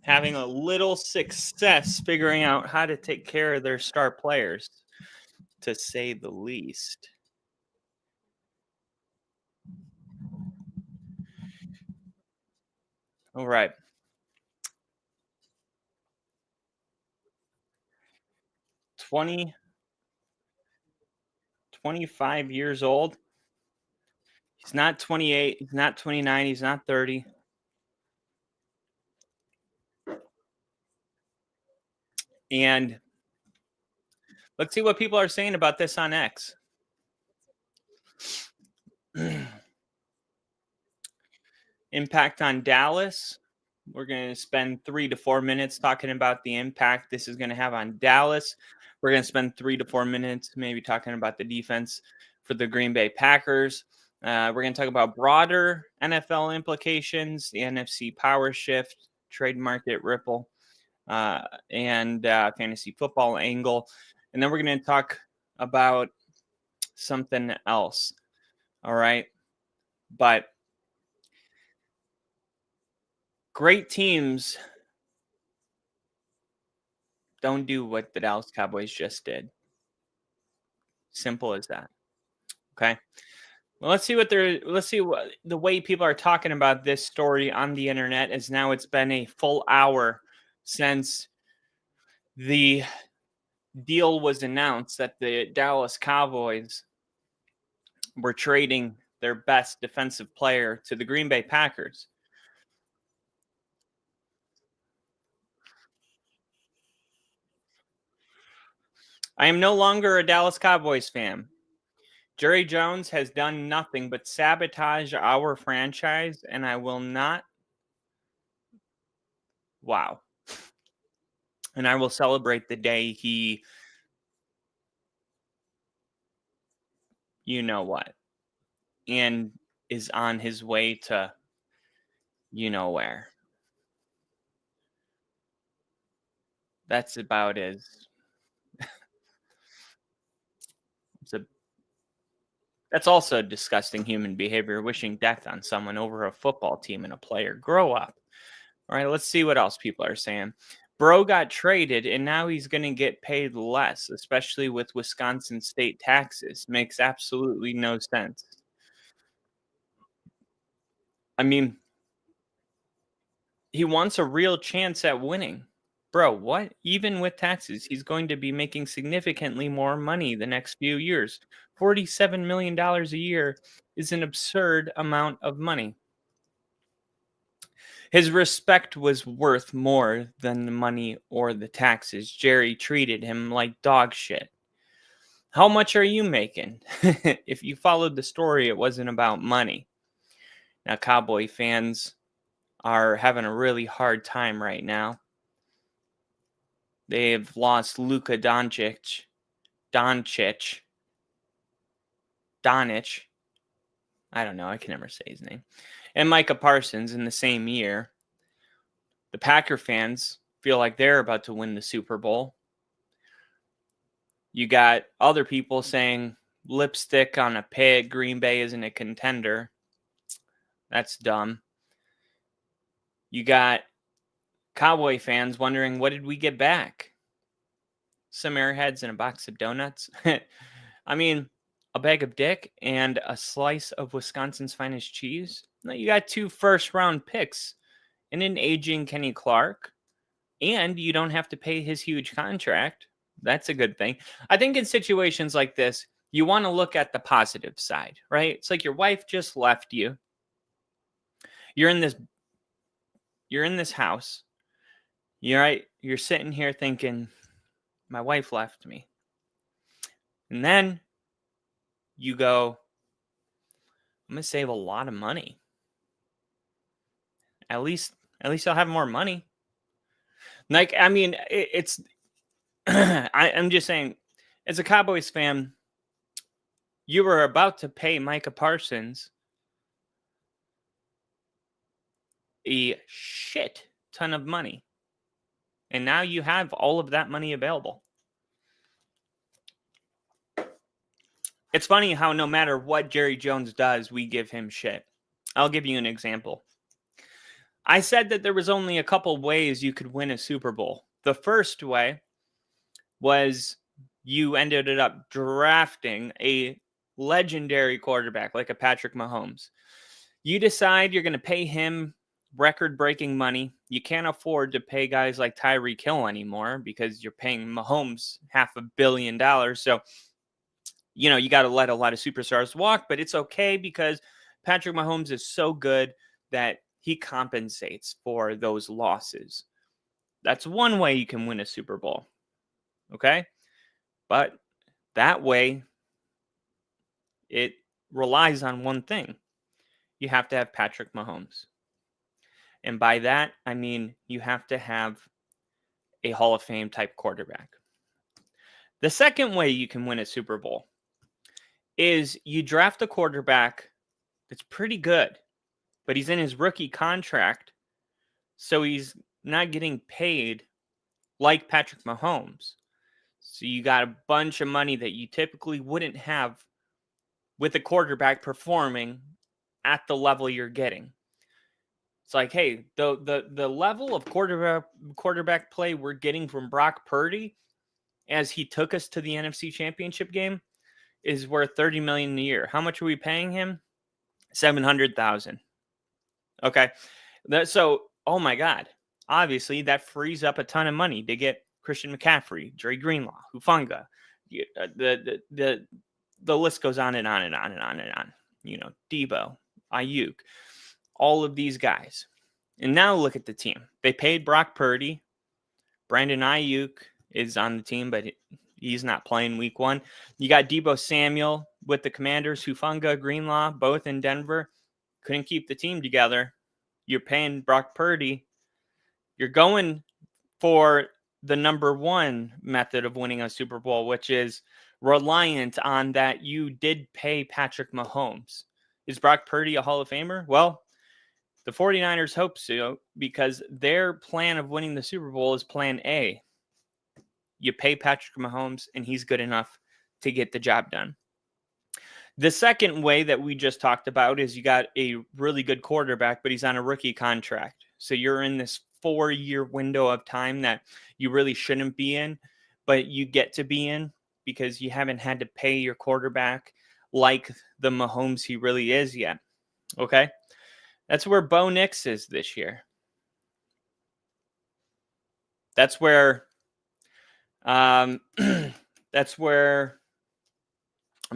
Having a little success figuring out how to take care of their star players, to say the least. All right. 25 years old. He's not 28. He's not 29. He's not 30. And let's see what people are saying about this on X. Impact on Dallas. We're going to spend 3 to 4 minutes talking about the impact this is going to have on Dallas. We're going to spend 3 to 4 minutes maybe talking about the defense for the Green Bay Packers. We're going to talk about broader NFL implications, the NFC power shift, trade market ripple, and fantasy football angle. And then we're going to talk about something else. All right. But great teams don't do what the Dallas Cowboys just did. Simple as that. Okay. Well, let's see what the way people are talking about this story on the internet is now. It's been a full hour since the deal was announced that the Dallas Cowboys were trading their best defensive player to the Green Bay Packers. I am no longer a Dallas Cowboys fan. Jerry Jones has done nothing but sabotage our franchise, and I will not. Wow. And I will celebrate the day he, you know what, and is on his way to, you know where. That's about as. That's also disgusting human behavior, wishing death on someone over a football team and a player. Grow up. All right, let's see what else people are saying. Bro got traded, and now he's going to get paid less, especially with Wisconsin state taxes. Makes absolutely no sense. I mean, he wants a real chance at winning. Bro, what? Even with taxes, he's going to be making significantly more money the next few years. $47 million a year is an absurd amount of money. His respect was worth more than the money or the taxes. Jerry treated him like dog shit. How much are you making? If you followed the story, it wasn't about money. Now, Cowboy fans are having a really hard time right now. They've lost Luka Doncic. I don't know. I can never say his name. And Micah Parsons in the same year. The Packer fans feel like they're about to win the Super Bowl. You got other people saying lipstick on a pig, Green Bay isn't a contender. That's dumb. You got Cowboy fans wondering, what did we get back? Some airheads and a box of donuts. I mean, a bag of dick and a slice of Wisconsin's finest cheese. No, you got 2 first-round picks and an aging Kenny Clark, and you don't have to pay his huge contract. That's a good thing. I think in situations like this, you want to look at the positive side, right? It's like your wife just left you. You're in this house. You're sitting here thinking, my wife left me. And then you go, I'm going to save a lot of money. At least I'll have more money. Like, I mean, it's I'm just saying, as a Cowboys fan, you were about to pay Micah Parsons a shit ton of money. And now you have all of that money available. It's funny how no matter what Jerry Jones does, we give him shit. I'll give you an example. I said that there was only a couple ways you could win a Super Bowl. The first way was you ended up drafting a legendary quarterback like a Patrick Mahomes. You decide you're going to pay him record-breaking money. You can't afford to pay guys like Tyreek Hill anymore because you're paying Mahomes $500 million. So, you got to let a lot of superstars walk, but it's okay because Patrick Mahomes is so good that he compensates for those losses. That's one way you can win a Super Bowl. Okay? But that way, it relies on one thing. You have to have Patrick Mahomes. And by that, I mean you have to have a Hall of Fame type quarterback. The second way you can win a Super Bowl is you draft a quarterback that's pretty good, but he's in his rookie contract, so he's not getting paid like Patrick Mahomes. So you got a bunch of money that you typically wouldn't have with a quarterback performing at the level you're getting. It's like, hey, the level of quarterback play we're getting from Brock Purdy as he took us to the NFC Championship game is worth $30 million a year. How much are we paying him? $700,000. Okay. So, oh my God. Obviously, that frees up a ton of money to get Christian McCaffrey, Dre Greenlaw, Hufanga. The list goes on and on and on and on and on. Debo, Ayuk, all of these guys. And now look at the team. They paid Brock Purdy. Brandon Ayuk is on the team, but he's not playing week 1. You got Debo Samuel with the Commanders, Hufanga, Greenlaw, both in Denver. Couldn't keep the team together. You're paying Brock Purdy. You're going for the number one method of winning a Super Bowl, which is reliant on that you did pay Patrick Mahomes. Is Brock Purdy a Hall of Famer? Well, the 49ers hope so because their plan of winning the Super Bowl is plan A. You pay Patrick Mahomes, and he's good enough to get the job done. The second way that we just talked about is you got a really good quarterback, but he's on a rookie contract. So you're in this 4-year window of time that you really shouldn't be in, but you get to be in because you haven't had to pay your quarterback like the Mahomes he really is yet. Okay? That's where Bo Nix is this year. that's where I'm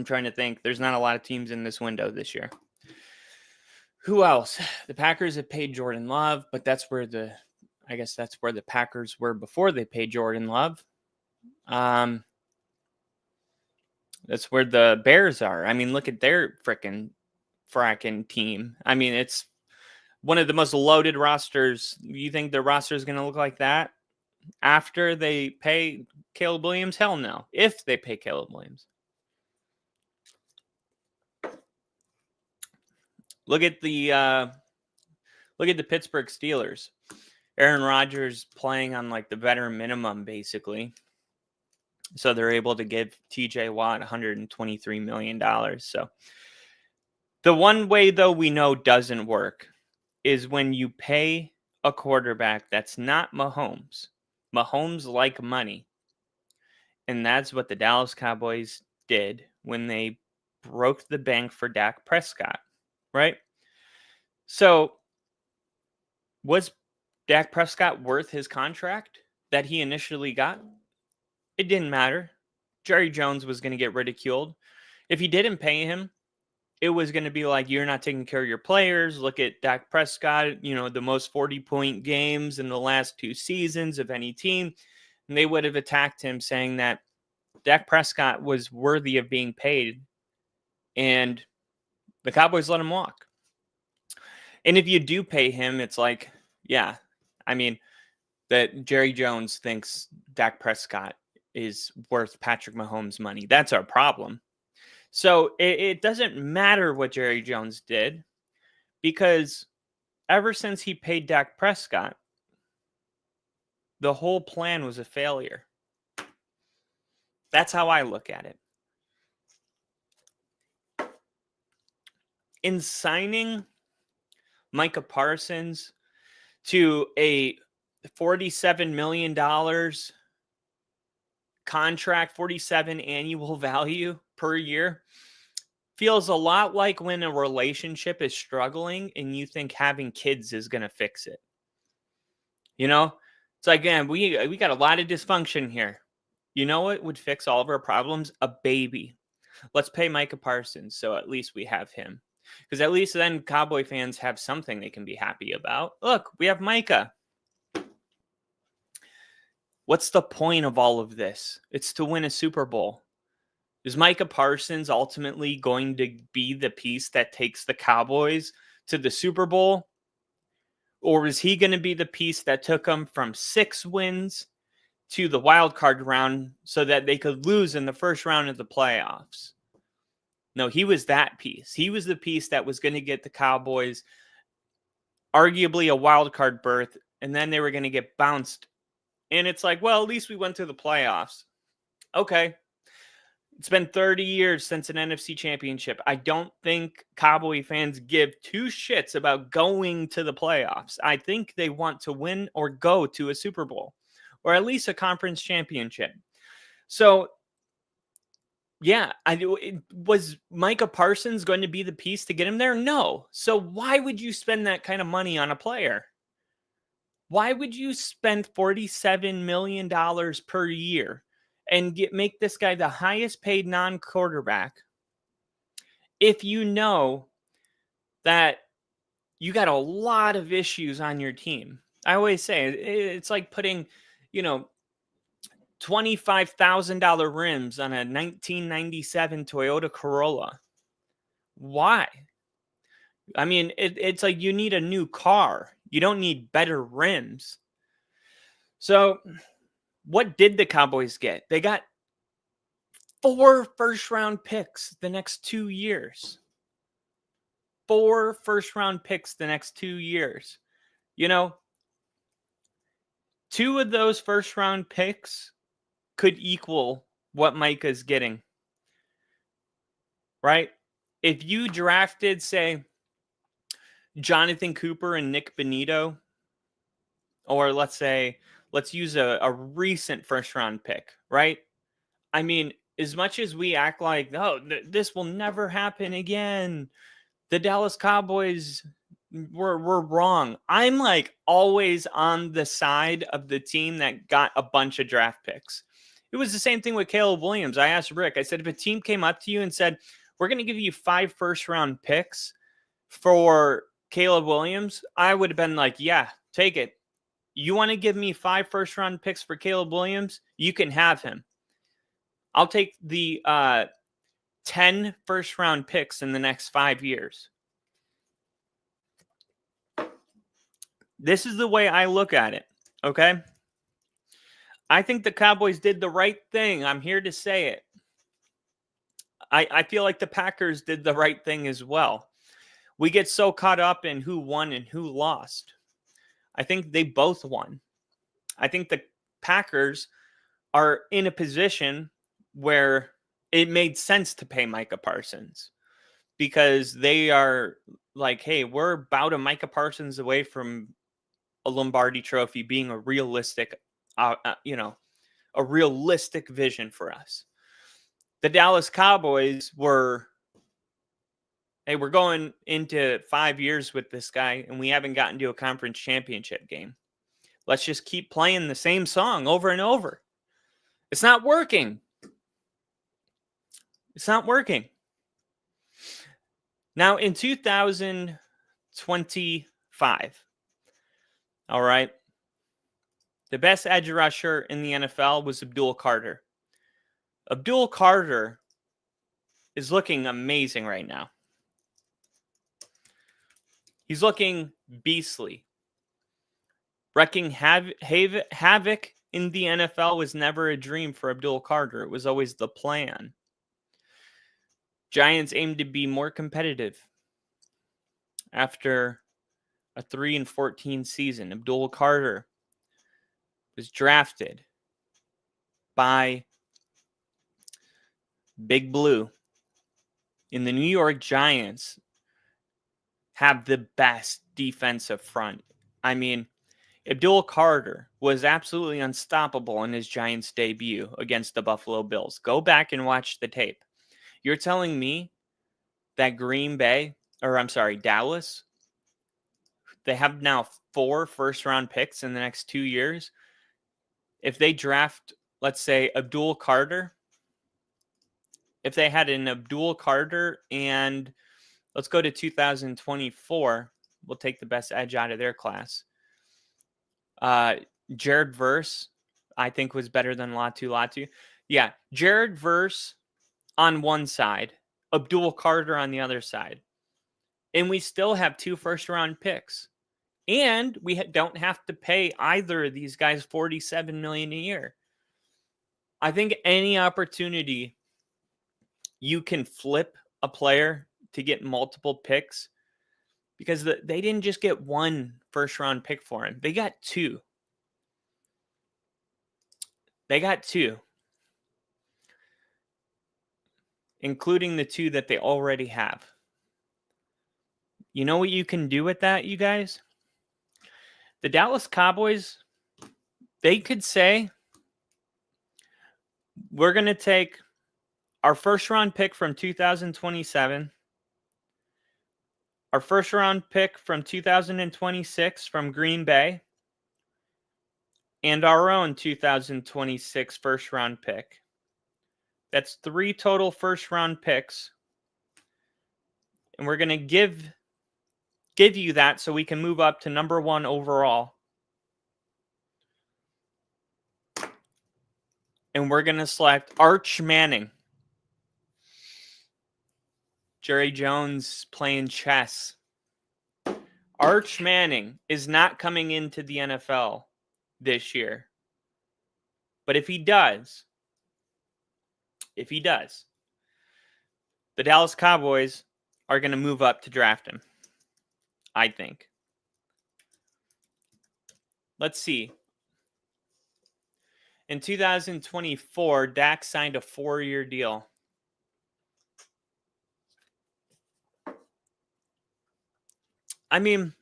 trying to think. There's not a lot of teams in this window this year. Who else? The Packers have paid Jordan Love, but that's where the Packers were before they paid Jordan Love. That's where the Bears are. I mean, look at their fracking team. I mean, it's one of the most loaded rosters. You think their roster is going to look like that after they pay Caleb Williams? Hell no. If they pay Caleb Williams. Look at the Pittsburgh Steelers. Aaron Rodgers playing on like the veteran minimum, basically. So they're able to give TJ Watt $123 million. So the one way, though, we know doesn't work is when you pay a quarterback that's not Mahomes. Mahomes like money. And that's what the Dallas Cowboys did when they broke the bank for Dak Prescott, right? So was Dak Prescott worth his contract that he initially got? It didn't matter. Jerry Jones was going to get ridiculed. If he didn't pay him, it was going to be like, you're not taking care of your players. Look at Dak Prescott, the most 40-point games in the last 2 seasons of any team. And they would have attacked him saying that Dak Prescott was worthy of being paid. And the Cowboys let him walk. And if you do pay him, it's like, yeah, I mean, that Jerry Jones thinks Dak Prescott is worth Patrick Mahomes' money. That's our problem. So it doesn't matter what Jerry Jones did, because ever since he paid Dak Prescott, the whole plan was a failure. That's how I look at it. In signing Micah Parsons to a $47 million contract, 47 annual value per year, feels a lot like when a relationship is struggling and you think having kids is going to fix it. It's like, man, we got a lot of dysfunction here. You know what would fix all of our problems? A baby. Let's pay Micah Parsons, so at least we have him. Because at least then Cowboy fans have something they can be happy about. Look, we have Micah. What's the point of all of this? It's to win a Super Bowl. Is Micah Parsons ultimately going to be the piece that takes the Cowboys to the Super Bowl? Or is he going to be the piece that took them from 6 wins to the wild card round so that they could lose in the first round of the playoffs? No, he was that piece. He was the piece that was going to get the Cowboys arguably a wild card berth, and then they were going to get bounced. And it's like, well, at least we went to the playoffs. Okay. It's been 30 years since an NFC championship. I don't think Cowboy fans give 2 shits about going to the playoffs. I think they want to win or go to a Super Bowl, or at least a conference championship. So, yeah, was Micah Parsons going to be the piece to get him there? No. So why would you spend that kind of money on a player? Why would you spend $47 million per year and make this guy the highest paid non-quarterback if you know that you got a lot of issues on your team? I always say it's like putting, $25,000 rims on a 1997 Toyota Corolla. Why? I mean, it's like you need a new car. You don't need better rims. So what did the Cowboys get? They got 4 first-round picks the next 2 years. 4 first-round picks the next 2 years. 2 of those first-round picks could equal what Micah's getting. Right? If you drafted, say, Jonathan Cooper and Nick Bonito, or let's use a recent first-round pick, right? I mean, as much as we act like, this will never happen again, the Dallas Cowboys we're wrong. I'm like always on the side of the team that got a bunch of draft picks. It was the same thing with Caleb Williams. I asked Rick, I said, if a team came up to you and said, we're going to give you 5 first-round picks for Caleb Williams, I would have been like, yeah, take it. You want to give me 5 first-round picks for Caleb Williams? You can have him. I'll take the 10 first-round picks in the next 5 years. This is the way I look at it, okay? I think the Cowboys did the right thing. I'm here to say it. I feel like the Packers did the right thing as well. We get so caught up in who won and who lost. I think they both won. I think the Packers are in a position where it made sense to pay Micah Parsons because they are like, hey, we're about a Micah Parsons away from a Lombardi Trophy being a realistic, a realistic vision for us. The Dallas Cowboys were, hey, we're going into 5 years with this guy, and we haven't gotten to a conference championship game. Let's just keep playing the same song over and over. It's not working. It's not working. Now, in 2025, all right, the best edge rusher in the NFL was Abdul Carter. Abdul Carter is looking amazing right now. He's looking beastly. Wrecking havoc in the NFL was never a dream for Abdul Carter. It was always the plan. Giants aim to be more competitive. After a 3-14 season, Abdul Carter was drafted by Big Blue. And the New York Giants have the best defensive front. I mean, Abdul Carter was absolutely unstoppable in his Giants debut against the Buffalo Bills. Go back and watch the tape. You're telling me that Dallas, they have now 4 first-round picks in the next 2 years. If they draft, let's say, Abdul Carter, if they had an Abdul Carter and let's go to 2024, we'll take the best edge out of their class. Jared Verse, I think, was better than Latu. Yeah, Jared Verse on one side, Abdul Carter on the other side. And we still have 2 first-round picks. And we don't have to pay either of these guys $47 million a year. I think any opportunity you can flip a player to get multiple picks, because they didn't just get 1 first-round pick for him. They got 2. They got 2. Including the 2 that they already have. You know what you can do with that, you guys? The Dallas Cowboys, they could say, we're going to take our first-round pick from 2027, our first-round pick from 2026 from Green Bay, and our own 2026 first-round pick. That's 3 total first-round picks. And we're going to give you that so we can move up to number 1 overall. And we're going to select Arch Manning. Jerry Jones playing chess. Arch Manning is not coming into the NFL this year. But if he does, the Dallas Cowboys are going to move up to draft him, I think. Let's see. In 2024, Dak signed a 4-year deal. I mean,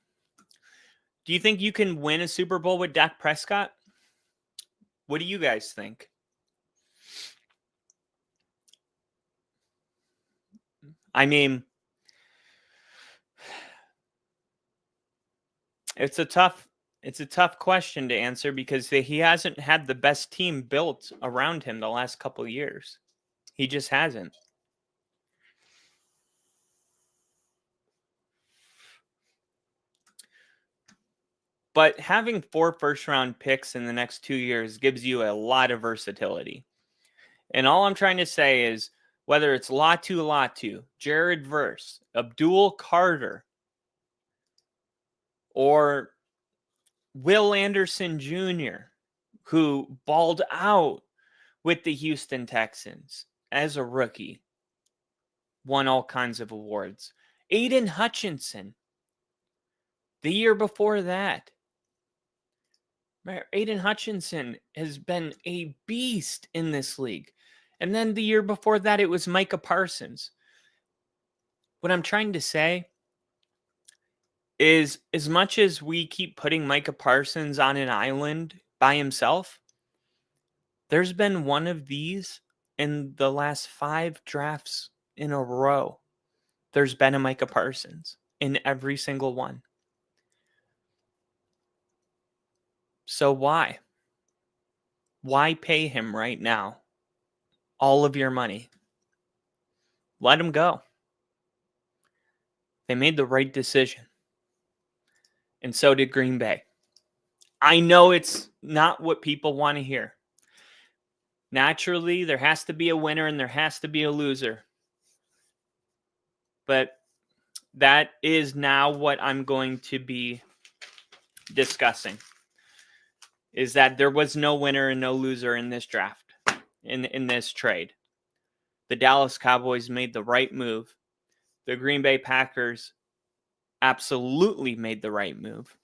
do you think you can win a Super Bowl with Dak Prescott? What do you guys think? I mean, It's a tough question to answer because he hasn't had the best team built around him the last couple of years. He just hasn't. But having 4 first-round picks in the next 2 years gives you a lot of versatility. And all I'm trying to say is whether it's Latu, Jared Verse, Abdul Carter, or Will Anderson Jr., who balled out with the Houston Texans as a rookie, won all kinds of awards. Aiden Hutchinson, the year before that. Aiden Hutchinson has been a beast in this league. And then the year before that, it was Micah Parsons. What I'm trying to say is, as much as we keep putting Micah Parsons on an island by himself, there's been one of these in the last 5 drafts in a row. There's been a Micah Parsons in every single one. So why? Why pay him right now all of your money? Let him go. They made the right decision. And so did Green Bay. I know it's not what people want to hear. Naturally, there has to be a winner and there has to be a loser. But that is now what I'm going to be discussing. Is that there was no winner and no loser in this draft, in this trade. The Dallas Cowboys made the right move. The Green Bay Packers absolutely made the right move.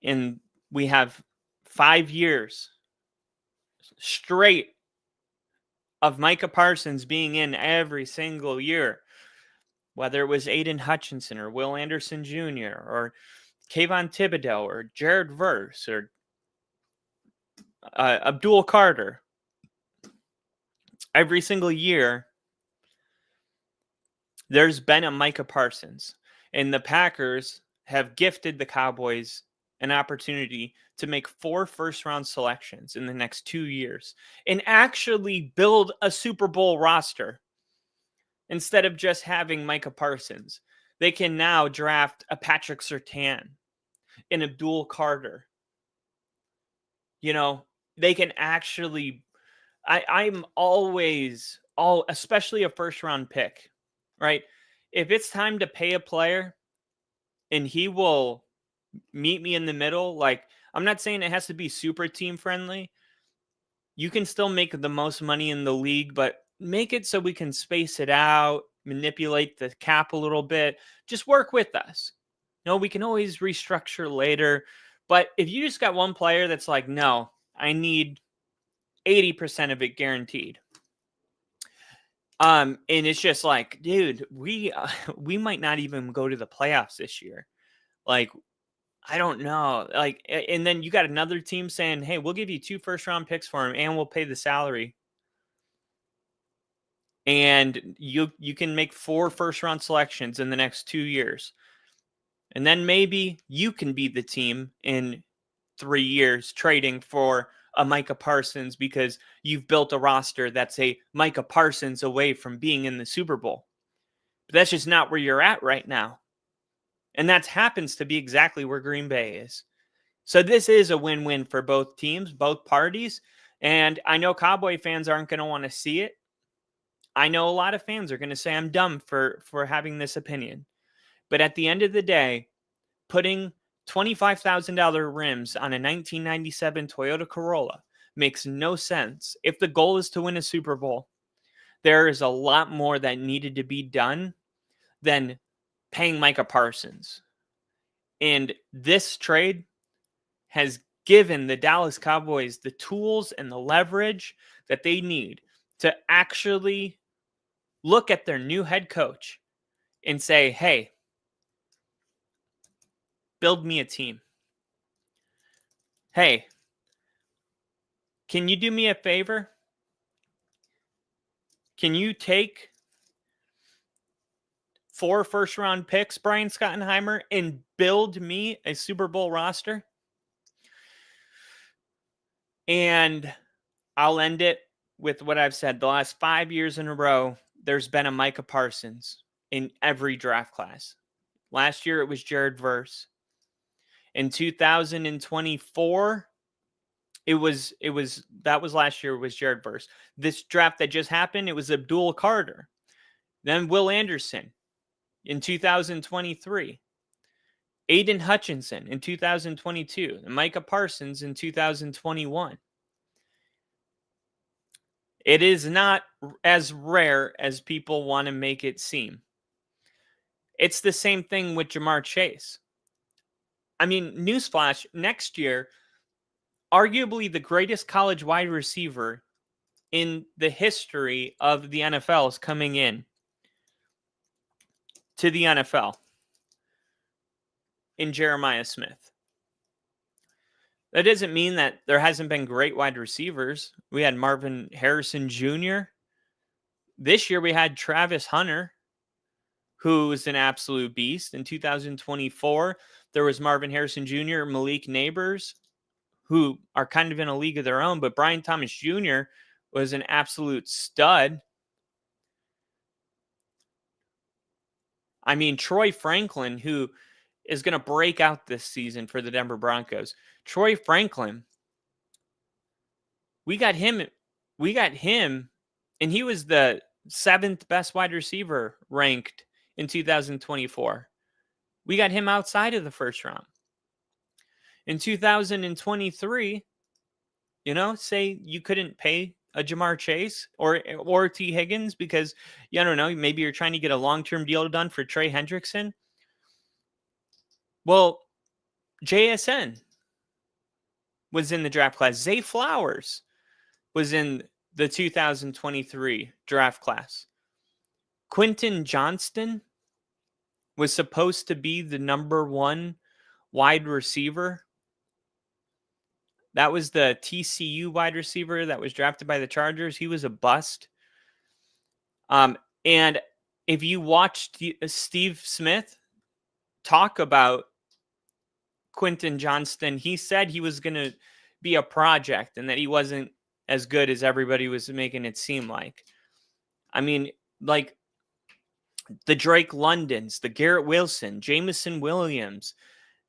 And we have 5 years straight of Micah Parsons being in every single year, whether it was Aiden Hutchinson or Will Anderson Jr. or Kayvon Thibodeau or Jared Verse or Abdul Carter. Every single year, there's been a Micah Parsons, and the Packers have gifted the Cowboys an opportunity to make 4 first-round selections in the next 2 years and actually build a Super Bowl roster instead of just having Micah Parsons. They can now draft a Patrick Surtain, an Abdul Carter. You know, they can actually... I'm always, especially a first-round pick, right? If it's time to pay a player and he will meet me in the middle, like, I'm not saying it has to be super team friendly. You can still make the most money in the league, but make it so we can space it out, manipulate the cap a little bit. Just work with us. No, we can always restructure later. But if you just got one player that's like, no, I need 80% of it guaranteed. And it's just like, dude, we might not even go to the playoffs this year. Like, I don't know. Like, and then you got another team saying, hey, we'll give you 2 first-round picks for him and we'll pay the salary. And you can make 4 first-round selections in the next 2 years. And then maybe you can be the team in 3 years trading for a Micah Parsons because you've built a roster that's a Micah Parsons away from being in the Super Bowl. But that's just not where you're at right now. And that happens to be exactly where Green Bay is. So this is a win-win for both teams, both parties. And I know Cowboy fans aren't going to want to see it. I know a lot of fans are going to say I'm dumb for having this opinion. But at the end of the day, putting $25,000 rims on a 1997 Toyota Corolla makes no sense. If the goal is to win a Super Bowl, there is a lot more that needed to be done than paying Micah Parsons. And this trade has given the Dallas Cowboys the tools and the leverage that they need to actually look at their new head coach and say, hey, build me a team. Hey, can you do me a favor? Can you take 4 first-round picks, Brian Schottenheimer, and build me a Super Bowl roster? And I'll end it with what I've said. The last 5 years in a row, there's been a Micah Parsons in every draft class. Last year, it was Jared Verse. In 2024, that was last year, was Jared Verse. This draft that just happened, it was Abdul Carter. Then Will Anderson in 2023. Aiden Hutchinson in 2022. And Micah Parsons in 2021. It is not as rare as people want to make it seem. It's the same thing with Jamar Chase. I mean, newsflash, next year, arguably the greatest college wide receiver in the history of the NFL is coming in to the NFL in Jeremiah Smith. That doesn't mean that there hasn't been great wide receivers. We had Marvin Harrison Jr. This year we had Travis Hunter, who is an absolute beast. In 2024, there was Marvin Harrison Jr., Malik Neighbors, who are kind of in a league of their own, but Brian Thomas Jr. was an absolute stud. I mean, Troy Franklin, who is going to break out this season for the Denver Broncos. Troy Franklin, we got him, and he was the 7th best wide receiver ranked in 2024. We got him outside of the first round. In 2023, say you couldn't pay a Jamar Chase or T. Higgins because, I don't know, maybe you're trying to get a long-term deal done for Trey Hendrickson. Well, JSN was in the draft class. Zay Flowers was in the 2023 draft class. Quentin Johnston was supposed to be the number 1 wide receiver. That was the TCU wide receiver that was drafted by the Chargers. He was a bust. And if you watched Steve Smith talk about Quentin Johnston, he said he was going to be a project and that he wasn't as good as everybody was making it seem like. I mean, like the Drake Londons, the Garrett Wilson, Jameson Williams,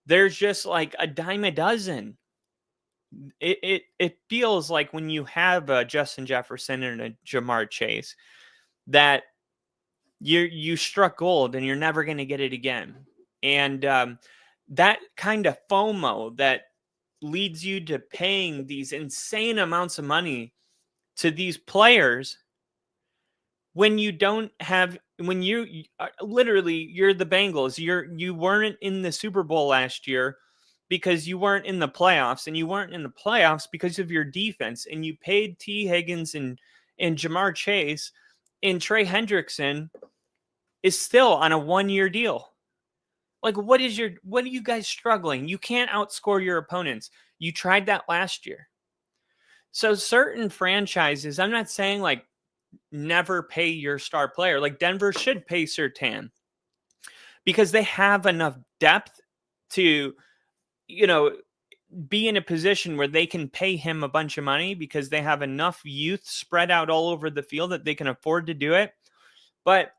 there's just like a dime a dozen. It feels like when you have a Justin Jefferson and a Jamar Chase that you struck gold and you're never going to get it again. And that kind of FOMO that leads you to paying these insane amounts of money to these players when you don't have, when you literally, you're the Bengals, you weren't in the Super Bowl last year because you weren't in the playoffs, and you weren't in the playoffs because of your defense, and you paid T. Higgins and Jamar Chase, and Trey Hendrickson is still on a 1-year deal. Like, what are you guys struggling? You can't outscore your opponents. You tried that last year. So certain franchises, I'm not saying like never pay your star player. Like Denver should pay Surtain because they have enough depth to, be in a position where they can pay him a bunch of money because they have enough youth spread out all over the field that they can afford to do it. But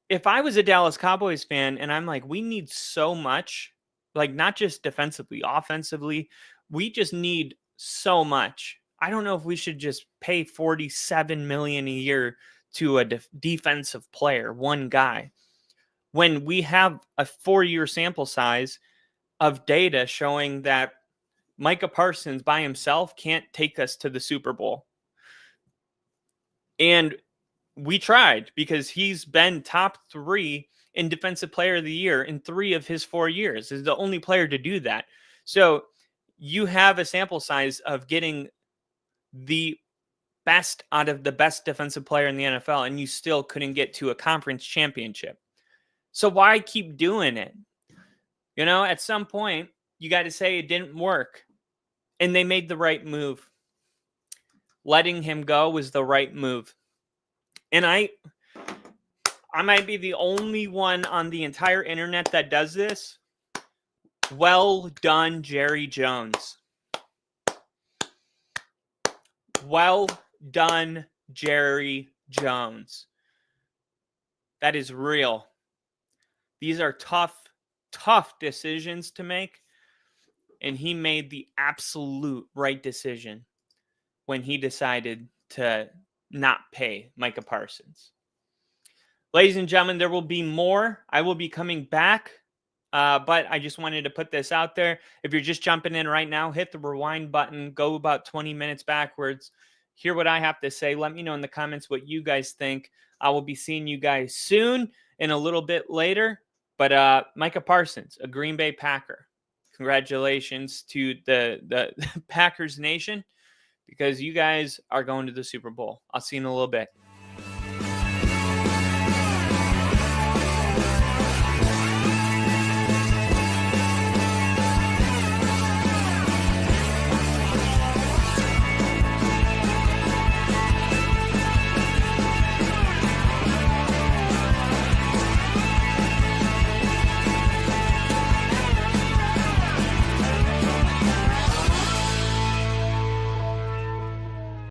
if I was a Dallas Cowboys fan and I'm like, we need so much, like not just defensively, offensively, we just need so much. I don't know if we should just pay $47 million a year to a defensive player, one guy, when we have a 4-year sample size of data showing that Micah Parsons by himself can't take us to the Super Bowl. And we tried because he's been top 3 in Defensive Player of the Year in 3 of his 4 years. He's the only player to do that. So you have a sample size of getting the best out of the best defensive player in the NFL, and you still couldn't get to a conference championship. So why keep doing it? At some point, you got to say it didn't work. And they made the right move. Letting him go was the right move. And I I might be the only one on the entire internet that does this. Well done, Jerry Jones. Well done, Jerry Jones. That is real. These are tough decisions to make. And he made the absolute right decision when he decided to not pay Micah Parsons. Ladies and gentlemen, there will be more. I will be coming back, but I just wanted to put this out there. If you're just jumping in right now, hit the rewind button, go about 20 minutes backwards, hear what I have to say. Let me know in the comments what you guys think. I will be seeing you guys soon and a little bit later. But Micah Parsons, a Green Bay Packer. Congratulations to the Packers Nation, because you guys are going to the Super Bowl. I'll see you in a little bit.